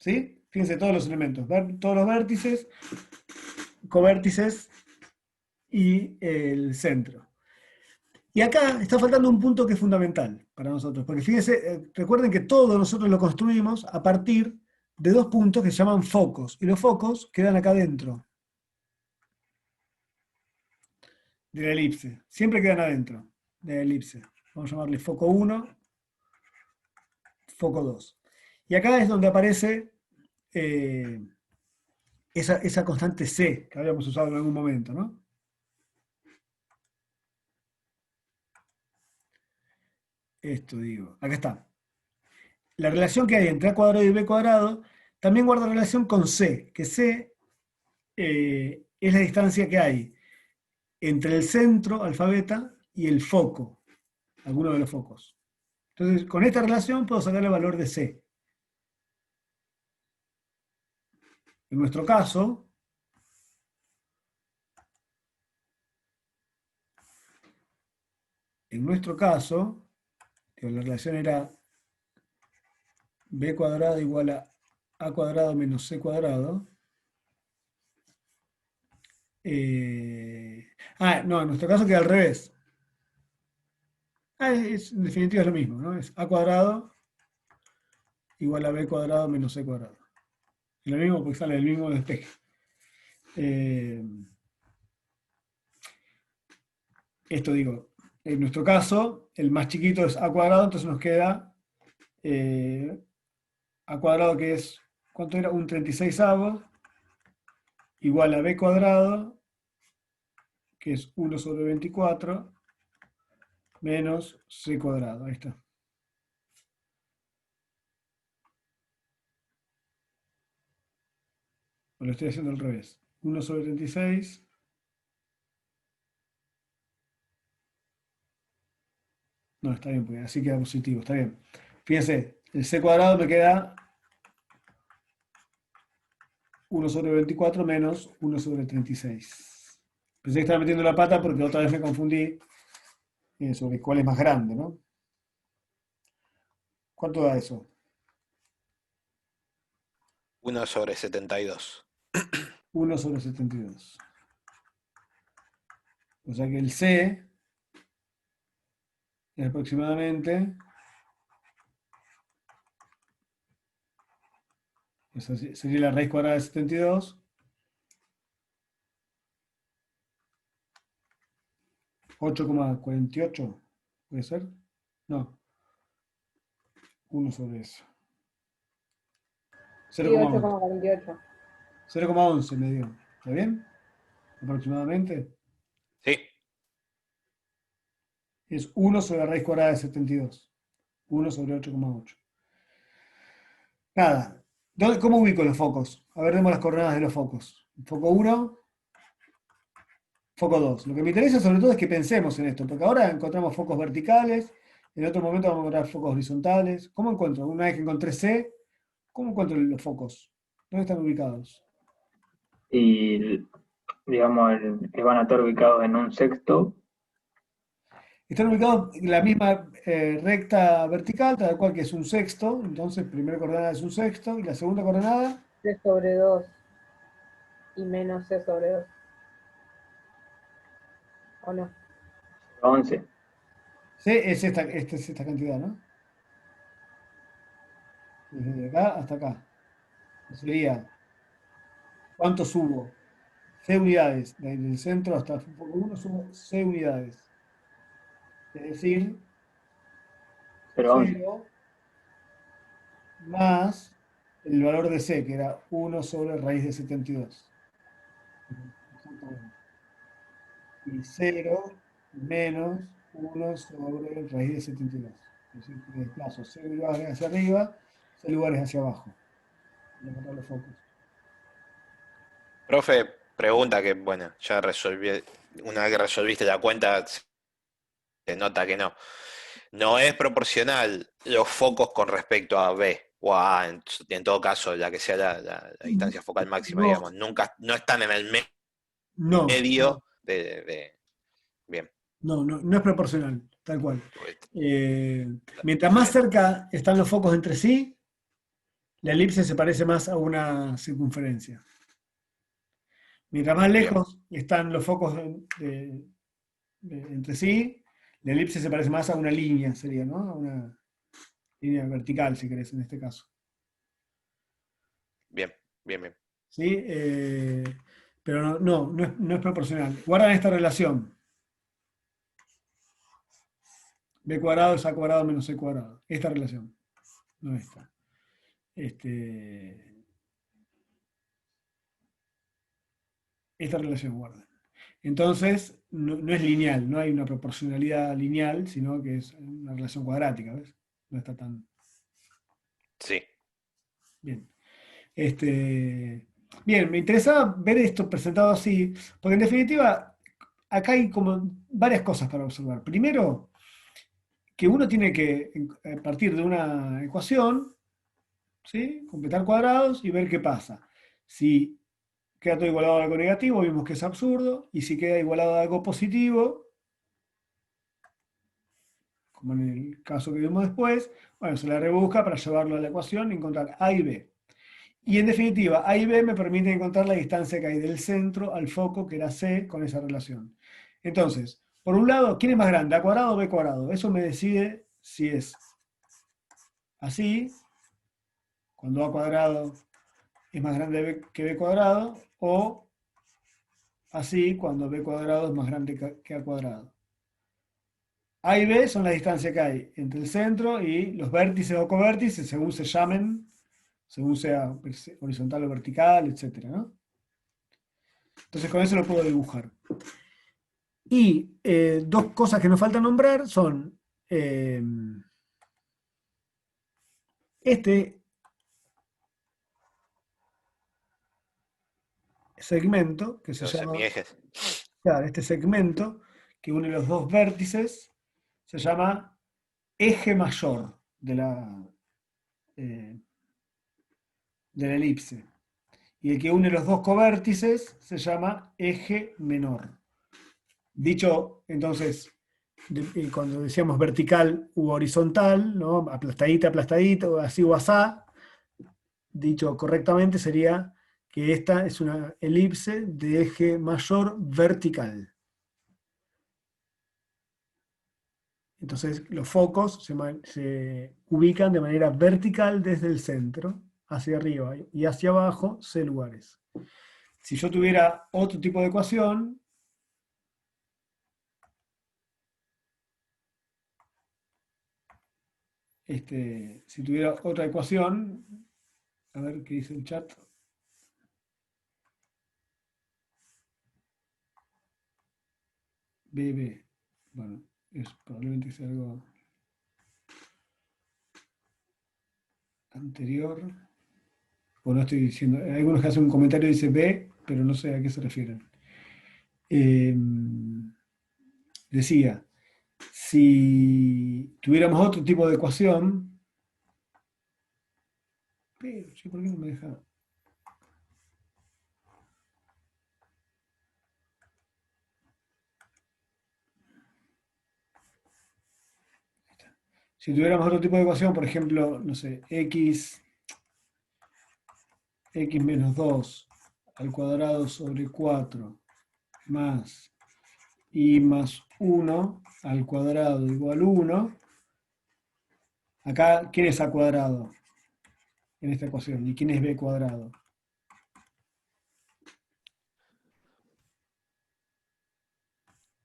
¿Sí? Fíjense todos los elementos, todos los vértices, covértices y el centro. Y acá está faltando un punto que es fundamental para nosotros, porque fíjense, recuerden que todo nosotros lo construimos a partir de dos puntos que se llaman focos, y los focos quedan acá dentro de la elipse, siempre quedan adentro de la elipse. Vamos a llamarle foco 1, foco 2. Y acá es donde aparece esa constante C que habíamos usado en algún momento, ¿no? Esto digo, acá está. La relación que hay entre A cuadrado y B cuadrado también guarda relación con C, que C es la distancia que hay entre el centro, alfa beta, y el foco, alguno de los focos. Entonces, con esta relación puedo sacar el valor de C. En nuestro caso, la relación era B cuadrado igual a cuadrado menos C cuadrado. No, en nuestro caso queda al revés. En definitiva es lo mismo, ¿no? Es A cuadrado igual a B cuadrado menos C cuadrado. Es lo mismo porque sale del mismo despeje. Esto digo, en nuestro caso, el más chiquito es A cuadrado, entonces nos queda A cuadrado que es, ¿cuánto era? Un 36avo, igual a B cuadrado, que es 1 sobre 24, menos C cuadrado. Ahí está. Lo estoy haciendo al revés. 1 sobre 36. No, está bien, porque así queda positivo, está bien. Fíjense, el C cuadrado me queda 1 sobre 24 menos 1 sobre 36. Pensé que estaba metiendo la pata porque otra vez me confundí sobre cuál es más grande, ¿no? ¿Cuánto da eso? 1 sobre 72. 1 sobre 72. O sea que el C es aproximadamente, esa sería la raíz cuadrada de 72, 8,48, ¿puede ser? No, 1 sobre eso. Sí, 0,11. 8,48. 0,11 me dio. ¿Está bien? Aproximadamente. Sí, Es 1 sobre la raíz cuadrada de 72. 1 sobre 8,8. Nada. ¿Cómo ubico los focos? A ver, demos las coordenadas de los focos. Foco 1, foco 2. Lo que me interesa sobre todo es que pensemos en esto, porque ahora encontramos focos verticales, en otro momento vamos a encontrar focos horizontales. ¿Cómo encuentro? Una vez que encontré C, ¿cómo encuentro los focos? ¿Dónde están ubicados? Y, digamos, van a estar ubicados en un sexto. Están ubicados en la misma recta vertical, tal cual que es un sexto. Entonces, primera coordenada es un sexto y la segunda coordenada, C sobre 2 y menos C sobre 2. ¿O no? 11. C es esta cantidad, ¿no? desde acá hasta acá. Sería, ¿cuánto subo? C unidades, desde el centro hasta el foco 1 subo C unidades. Es decir, 0,11. 0 más el valor de C, que era 1 sobre raíz de 72. Exactamente. Y 0 menos 1 sobre raíz de 72. Es decir, que desplazo C lugares hacia arriba, C lugares hacia abajo. Voy a encontrar los focos. Profe, pregunta que, bueno, ya resolví, una vez que resolviste la cuenta, se nota que no. No es proporcional los focos con respecto a B o a A, en todo caso, la que sea la distancia focal máxima, No, digamos. Nunca, no están en el no, medio de. Bien. no es proporcional, tal cual. Pues, Mientras más bien. cerca están los focos entre sí, la elipse se parece más a una circunferencia. Mientras más Bien. lejos están los focos entre sí, la elipse se parece más a una línea, sería, ¿no? A una línea vertical, si querés, en este caso. Bien. Bien, bien. ¿Sí? Pero no es proporcional. Guardan esta relación. B cuadrado es A cuadrado menos C cuadrado. Esta relación, no esta. Esta relación guardan. Entonces, no es lineal, no hay una proporcionalidad lineal, sino que es una relación cuadrática, ¿ves? No está tan Sí. bien. Bien, me interesaba ver esto presentado así, porque en definitiva, acá hay como varias cosas para observar. Primero, que uno tiene que partir de una ecuación, ¿sí? Completar cuadrados y ver qué pasa. Si queda todo igualado a algo negativo, vimos que es absurdo, y si queda igualado a algo positivo, como en el caso que vimos después, bueno, se la rebusca para llevarlo a la ecuación y encontrar A y B. Y en definitiva, A y B me permiten encontrar la distancia que hay del centro al foco, que era C, con esa relación. Entonces, por un lado, ¿quién es más grande? ¿A cuadrado o B cuadrado? Eso me decide si es así, cuando A cuadrado es más grande que B cuadrado, o así, cuando B cuadrado es más grande que A cuadrado. A y B son las distancias que hay entre el centro y los vértices o covértices, según se llamen, según sea horizontal o vertical, etc., ¿no? Entonces con eso lo puedo dibujar. Y dos cosas que nos falta nombrar son eh, este segmento que se Los llama, semiejes. claro, este segmento que une los dos vértices se llama eje mayor eh, de la elipse. Y el que une los dos covértices se llama eje menor. Dicho, entonces, cuando decíamos vertical u horizontal, ¿no? Aplastadita, aplastadita, o así o asá, dicho correctamente sería que esta es una elipse de eje mayor vertical. Entonces los focos se ubican de manera vertical desde el centro hacia arriba y hacia abajo, C lugares. Si yo tuviera otro tipo de ecuación, si tuviera otra ecuación, a ver qué dice el chat. BB. Bueno, probablemente sea algo anterior. O no estoy diciendo. Hay algunos que hacen un comentario y dice B, pero no sé a qué se refieren. Decía, si tuviéramos otro tipo de ecuación, pero, ¿sí? ¿Por qué no me deja? Si tuviéramos otro tipo de ecuación, por ejemplo, no sé, x menos 2 al cuadrado sobre 4 más y más 1 al cuadrado igual 1. Acá, ¿quién es a cuadrado? en esta ecuación. ¿Y quién es b cuadrado?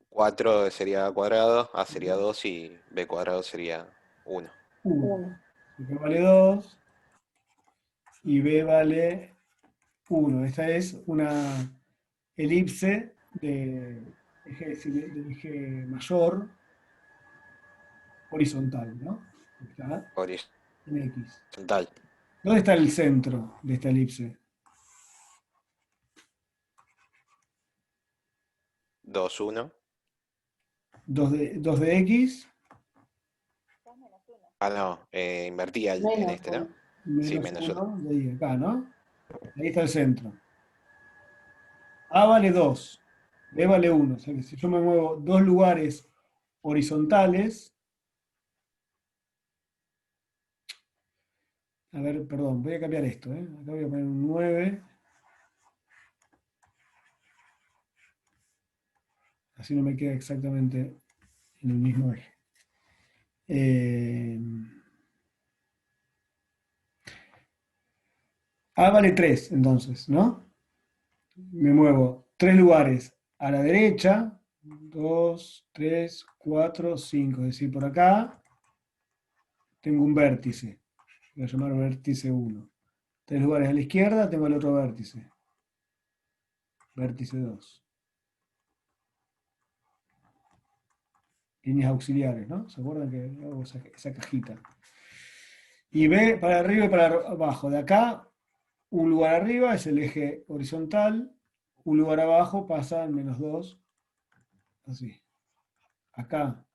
Cuatro sería a cuadrado, a sería 2 y b cuadrado sería 1. 1. 1. B vale 2 y b vale 1. Esta es una elipse del eje mayor horizontal, ¿no? Está en X. Horizontal. ¿Dónde está el centro de esta elipse? 2, 1. 2 de X Ah, no, invertía en Menos este, ¿no? 1. Sí, menos menos 1 de ahí acá, ¿no? Ahí está el centro. A vale 2, B vale 1. O sea que si yo me muevo dos lugares horizontales, a ver, perdón, voy a cambiar esto, ¿eh? Acá voy a poner un 9. Así no me queda exactamente en el mismo eje. A vale 3, entonces, ¿no? Me muevo 3 lugares a la derecha, 2, 3, 4, 5. Es decir, por acá tengo un vértice. Voy a llamar vértice 1. 3 lugares a la izquierda tengo el otro vértice. Vértice 2. Líneas auxiliares, ¿no? ¿Se acuerdan que hago esa cajita? Y B para arriba y para abajo. De acá, un lugar arriba es el eje horizontal, un lugar abajo pasa en menos 2, así. Acá.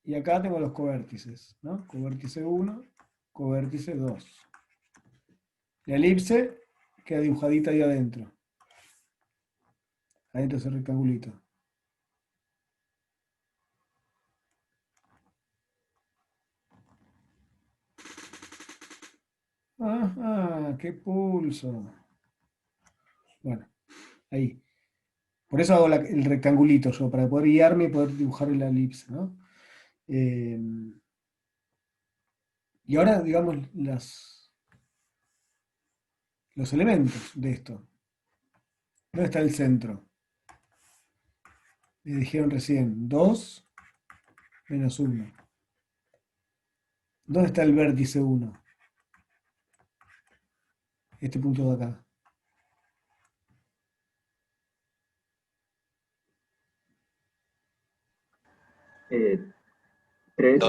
Y acá tengo los covértices, ¿no? Covértice 1, covértice 2. La elipse queda dibujadita ahí adentro. Adentro ese rectangulito. Ajá, qué pulso. Bueno, ahí. Por eso hago el rectangulito yo, para poder guiarme y poder dibujar la elipse, ¿no? Eh, y ahora, digamos, los elementos de esto. ¿Dónde está el centro? Me dijeron recién, 2 menos 1. ¿Dónde está el vértice 1? Este punto de acá. Eh, 3,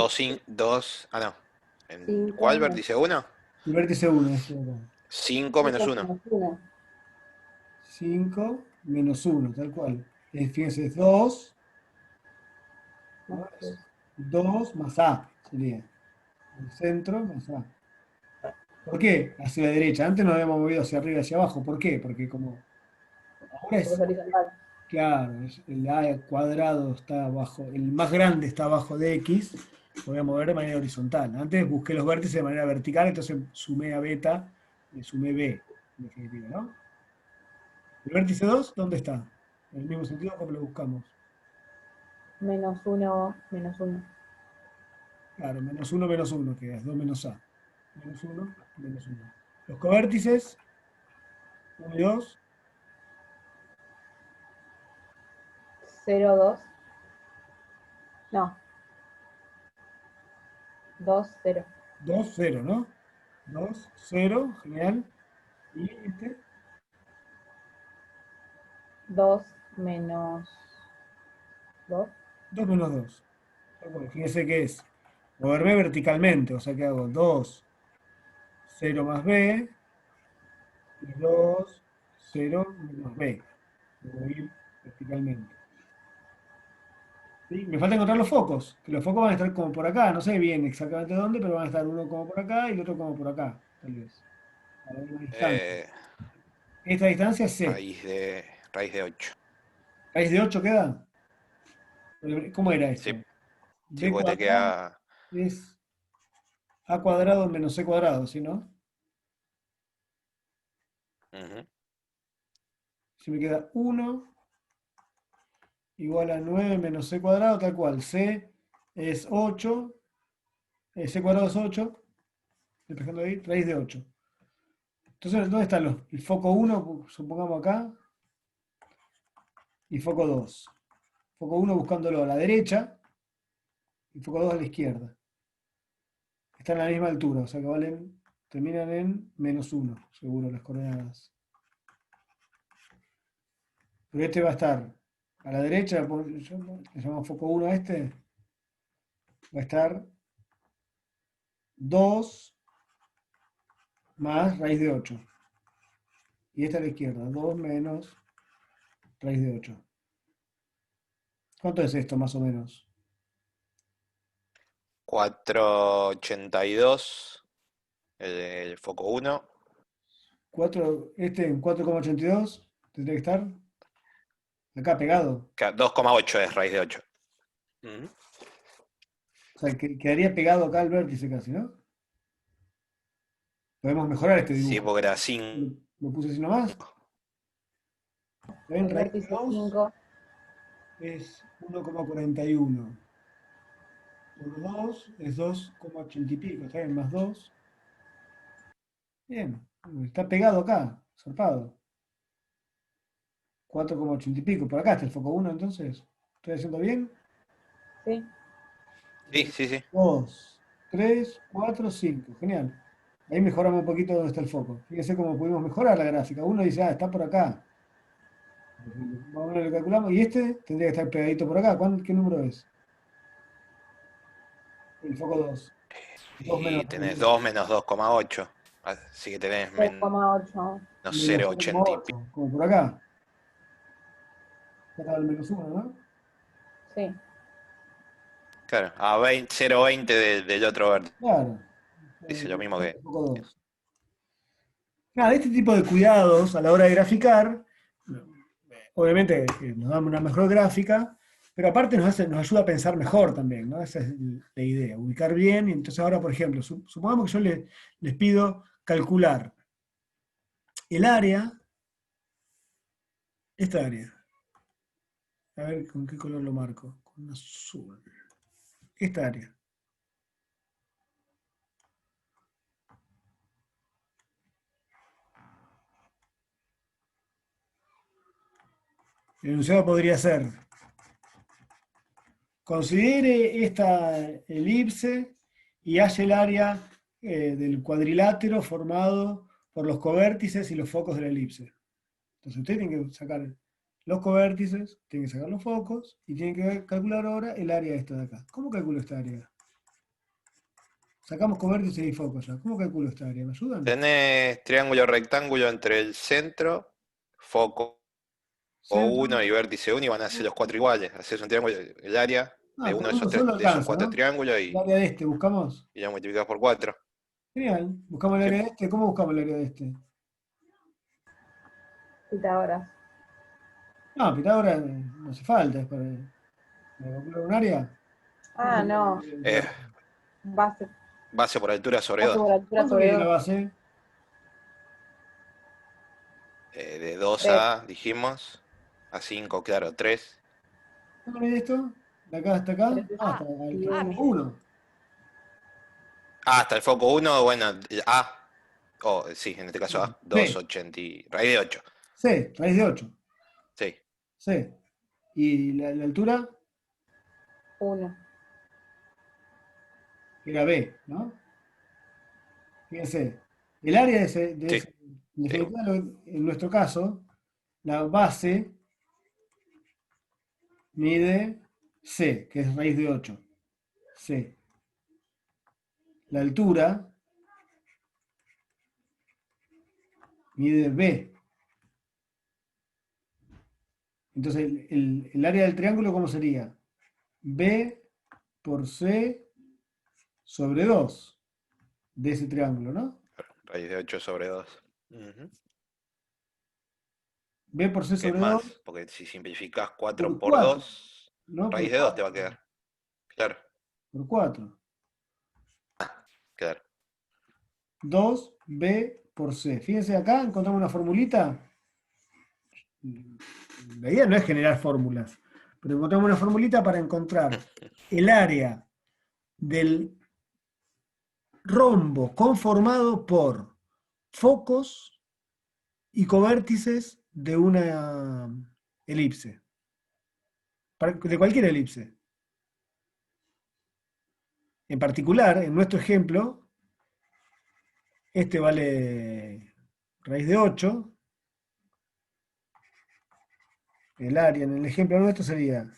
2, ah, no. ¿En 5 cuál menos vértice 1? El vértice 1 es este de acá. 5 menos 1. 1. 5 menos 1, tal cual. Fíjense, es 2, ¿no? Más 3. 2 más A sería. El centro más A. ¿Por qué? Hacia la derecha. Antes nos habíamos movido hacia arriba y hacia abajo. ¿Por qué? Porque como ahora Porque es es, horizontal. claro, el A cuadrado está abajo, el más grande está abajo de X, lo voy a mover de manera horizontal. Antes busqué los vértices de manera vertical, entonces sumé a beta, le sumé B, en definitiva, ¿no? ¿El vértice 2 dónde está? En el mismo sentido como lo buscamos. Menos 1, menos 1. Claro, menos 1 que es 2 menos A. Menos 1, menos 1. Los covértices, 1 y 2, 0, 2. No. 2, 0. 2, 0, ¿no? 2, 0, genial. Y este, 2 menos 2. 2 menos 2. Bueno, fíjense que es moverme verticalmente, o sea que hago 2, 0 más B, y 2, 0 menos B. Me moví verticalmente. ¿Sí? Me falta encontrar los focos, que los focos van a estar como por acá, no sé bien exactamente dónde, pero van a estar uno como por acá y el otro como por acá, tal vez. A la misma distancia. Eh, Esta distancia es C. raíz de 8. ¿Raíz de 8 queda? ¿Cómo era Sí, esto? sí, B porque te cuadrado queda. es A cuadrado menos C cuadrado, ¿sí, no? Ujú. Si me queda 1 igual a 9 menos C cuadrado, tal cual. C es 8, C cuadrado es 8, despejando ahí, raíz de 8. Entonces, ¿dónde está el foco 1? Supongamos acá. Y foco 2. Foco 1 buscándolo a la derecha y foco 2 a la izquierda. Están a la misma altura, o sea que terminan en -1, seguro, las coordenadas. Pero este va a estar a la derecha, le llamamos foco 1 a este, va a estar 2 más raíz de 8. Y esta a la izquierda, 2 menos raíz de 8. ¿Cuánto es esto más o menos? 4,82 el foco 1. 4, este en 4,82 tendría que estar acá pegado. 2,8 es raíz de 8. Ujú. O sea, quedaría pegado acá al vértice casi, ¿no? Podemos mejorar este Sí, dibujo. porque era 5. Lo puse así nomás. ¿Ven? El Raíz de vértice 2 5. es 1,41. Por 2 es 2,80 y pico. ¿Está bien? Más 2. Bien. Está pegado acá. Zarpado. 4,80 y pico. Por acá está el foco 1 entonces. ¿Estoy haciendo bien? Sí. Sí, sí, sí. 2, 3, 4, 5. Genial. Ahí mejoramos un poquito donde está el foco. Fíjense cómo pudimos mejorar la gráfica. Uno dice, está por acá. Más o menos lo calculamos. Y este tendría que estar pegadito por acá. ¿Qué número es? El foco 2. 2 menos Y tenés 2 menos 2,8. Así que tenés menos 3,8. 0,80 y pico. 0,8. Como por acá. Acá estaba el -1, ¿no? Sí. Claro, a 0,20 del otro vértice. Claro. Dice lo mismo que. Foco 2. Nada, este tipo de cuidados a la hora de graficar, obviamente nos dan una mejor gráfica, pero aparte nos ayuda a pensar mejor también, ¿no? Esa es la idea, ubicar bien. Y entonces ahora, por ejemplo, supongamos que yo les pido calcular el área, esta área. A ver con qué color lo marco. Con azul. Esta área. El enunciado podría ser: considere esta elipse y halle el área del cuadrilátero formado por los covértices y los focos de la elipse. Entonces usted tiene que sacar los covértices, tiene que sacar los focos y tiene que calcular ahora el área esta de acá. ¿Cómo calculo esta área? Sacamos covértices y focos ya. ¿Cómo calculo esta área? ¿Me ayudan? Tenés triángulo rectángulo entre el centro, foco Centro. 1 y vértice 1 y van a ser los 4 iguales. Haces un triángulo, el área de uno Con uno solo de esos alcanza, 4 ¿no? triángulos El área de este, ¿buscamos? y lo multiplicás por 4. Genial. ¿Buscamos el Sí. área de este? ¿Cómo buscamos el área de este? Pitágoras. No, Pitágoras no hace falta. Es para calcular un área. Ah, no. Base. Base por altura sobre Base 2. por altura ¿Cuánto sobre mide la 2. base? De 2 3. a, dijimos, a 5, claro, 3. ¿Cuánto mide esto? ¿De acá hasta acá? 3. Hasta Y el uno. 1. Hasta el foco 1, bueno, A. Sí, en este caso A. Sí. 2,80 y raíz de 8. C, raíz de 8. Sí. C. ¿Y la altura? 1. Era B, ¿no? Fíjense. El área de Sí. en definitiva, en nuestro caso, la base mide C, que es raíz de 8. C. La altura mide B. Entonces, el área del triángulo, ¿cómo sería? B por C sobre 2 de ese triángulo, ¿no? Raíz de 8 sobre 2. B por C Que es sobre más, 2 porque si simplificás 4 por por 4, 2, ¿no? raíz Por de 2 te 4. va a quedar. Claro, Por 4. claro. 2B por C. Fíjense acá, encontramos una formulita. La idea no es generar fórmulas, pero encontramos una formulita para encontrar el área del rombo conformado por focos y covértices de una elipse, de cualquier elipse. En particular, en nuestro ejemplo, este vale raíz de 8. El área en el ejemplo nuestro sería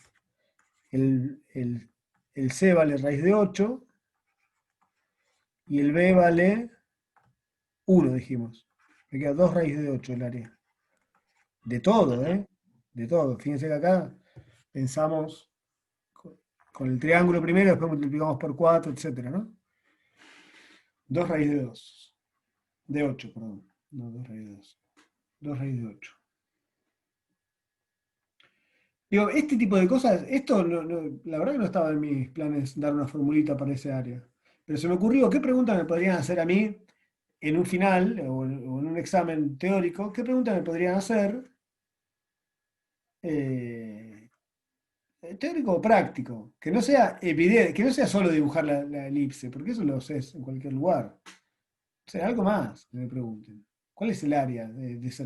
el C vale raíz de 8 y el B vale 1, dijimos. Me queda 2 raíces de 8 el área. De todo, ¿eh? De todo. Fíjense que acá pensamos con el triángulo primero, después multiplicamos por 4, etcétera, ¿no? 2 raíz de 2. De 8, perdón. No, 2 raíz de 2. 2 raíz de 8. Digo, este tipo de cosas, esto la verdad que no estaba en mis planes dar una formulita para ese área. Pero se me ocurrió, ¿qué preguntas me podrían hacer a mí en un final o en un examen teórico? ¿Qué preguntas me podrían hacer? Teórico o práctico, que no sea evidente, que no sea solo dibujar la elipse, porque eso lo haces en cualquier lugar. O sea, algo más que me pregunten. ¿Cuál es el área de ese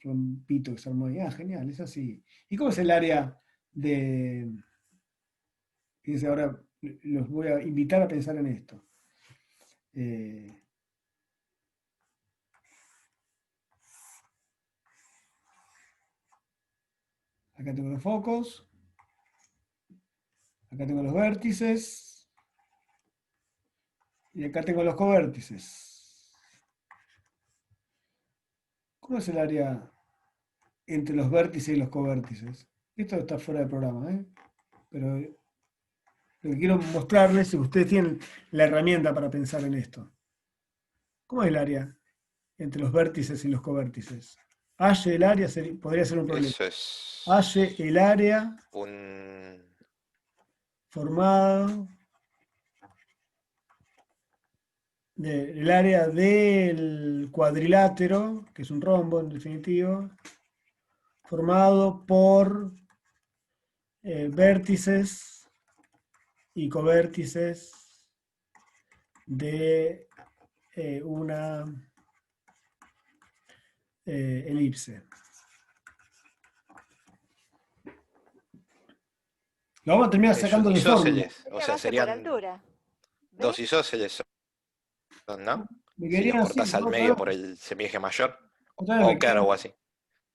rompito que se armó ahí? Ah, genial, es así. ¿Y cómo es el área de... Fíjense, ahora los voy a invitar a pensar en esto. Acá tengo los focos. Acá tengo los vértices. Y acá tengo los covértices. ¿Cómo es el área entre los vértices y los covértices? Esto está fuera de programa, ¿eh? Pero lo que quiero mostrarles es que ustedes tienen la herramienta para pensar en esto. ¿Cómo es el área entre los vértices y los covértices? Halle el área podría ser un problema. Eso es Halle el área un... formado el área del cuadrilátero, que es un rombo en definitivo, formado por vértices y covértices de una elipse. Lo vamos a terminar Es sacando un de fórmula. isósceles. O Sería sea, base por serían altura. ¿Ve? 2 isósceles, ¿no? Me Si los querían así, cortás al medio por el semieje mayor. otra vez O me claro, quedan, o así.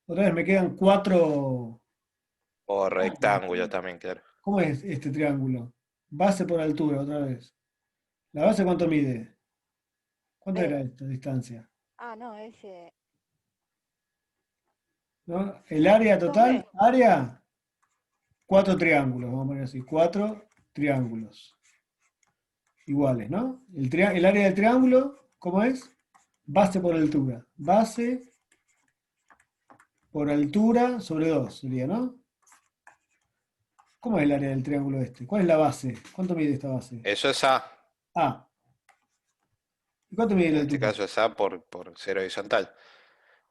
otra vez me quedan 4. O rectángulo también, claro. ¿Cómo es este triángulo? Base por altura, otra vez. ¿La base cuánto mide? ¿Cuánto era Ve. esta distancia? Ah, no, ese. ¿No? El área total, 2B. área, 4 triángulos, vamos a poner así, 4 triángulos iguales, ¿no? El área del triángulo, ¿cómo es? Base por altura. Base por altura sobre 2 sería, ¿no? ¿Cómo es el área del triángulo este? ¿Cuál es la base? ¿Cuánto mide esta base? Eso es A. A. ¿Y cuánto mide En la este altura? caso es A por ser horizontal.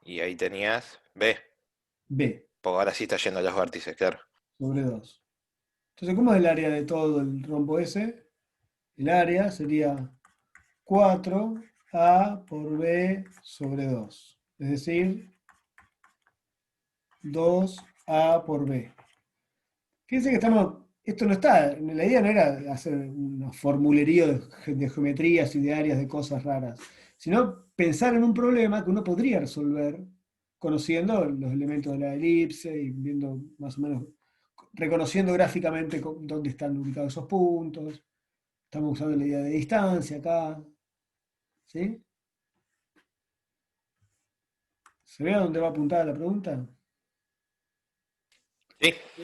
Y ahí tenías B. B, Porque ahora sí está yendo a los vértices, claro. sobre 2. Entonces, ¿cómo es el área de todo el rombo ese? El área sería 4A por B sobre 2. Es decir, 2A por B. Fíjense que esto no está, la idea no era hacer un formulerío de geometrías y de áreas de cosas raras, sino pensar en un problema que uno podría resolver conociendo los elementos de la elipse y viendo más o menos, reconociendo gráficamente dónde están ubicados esos puntos. Estamos usando la idea de distancia acá. ¿Sí? ¿Se ve a dónde va apuntada la pregunta? Sí.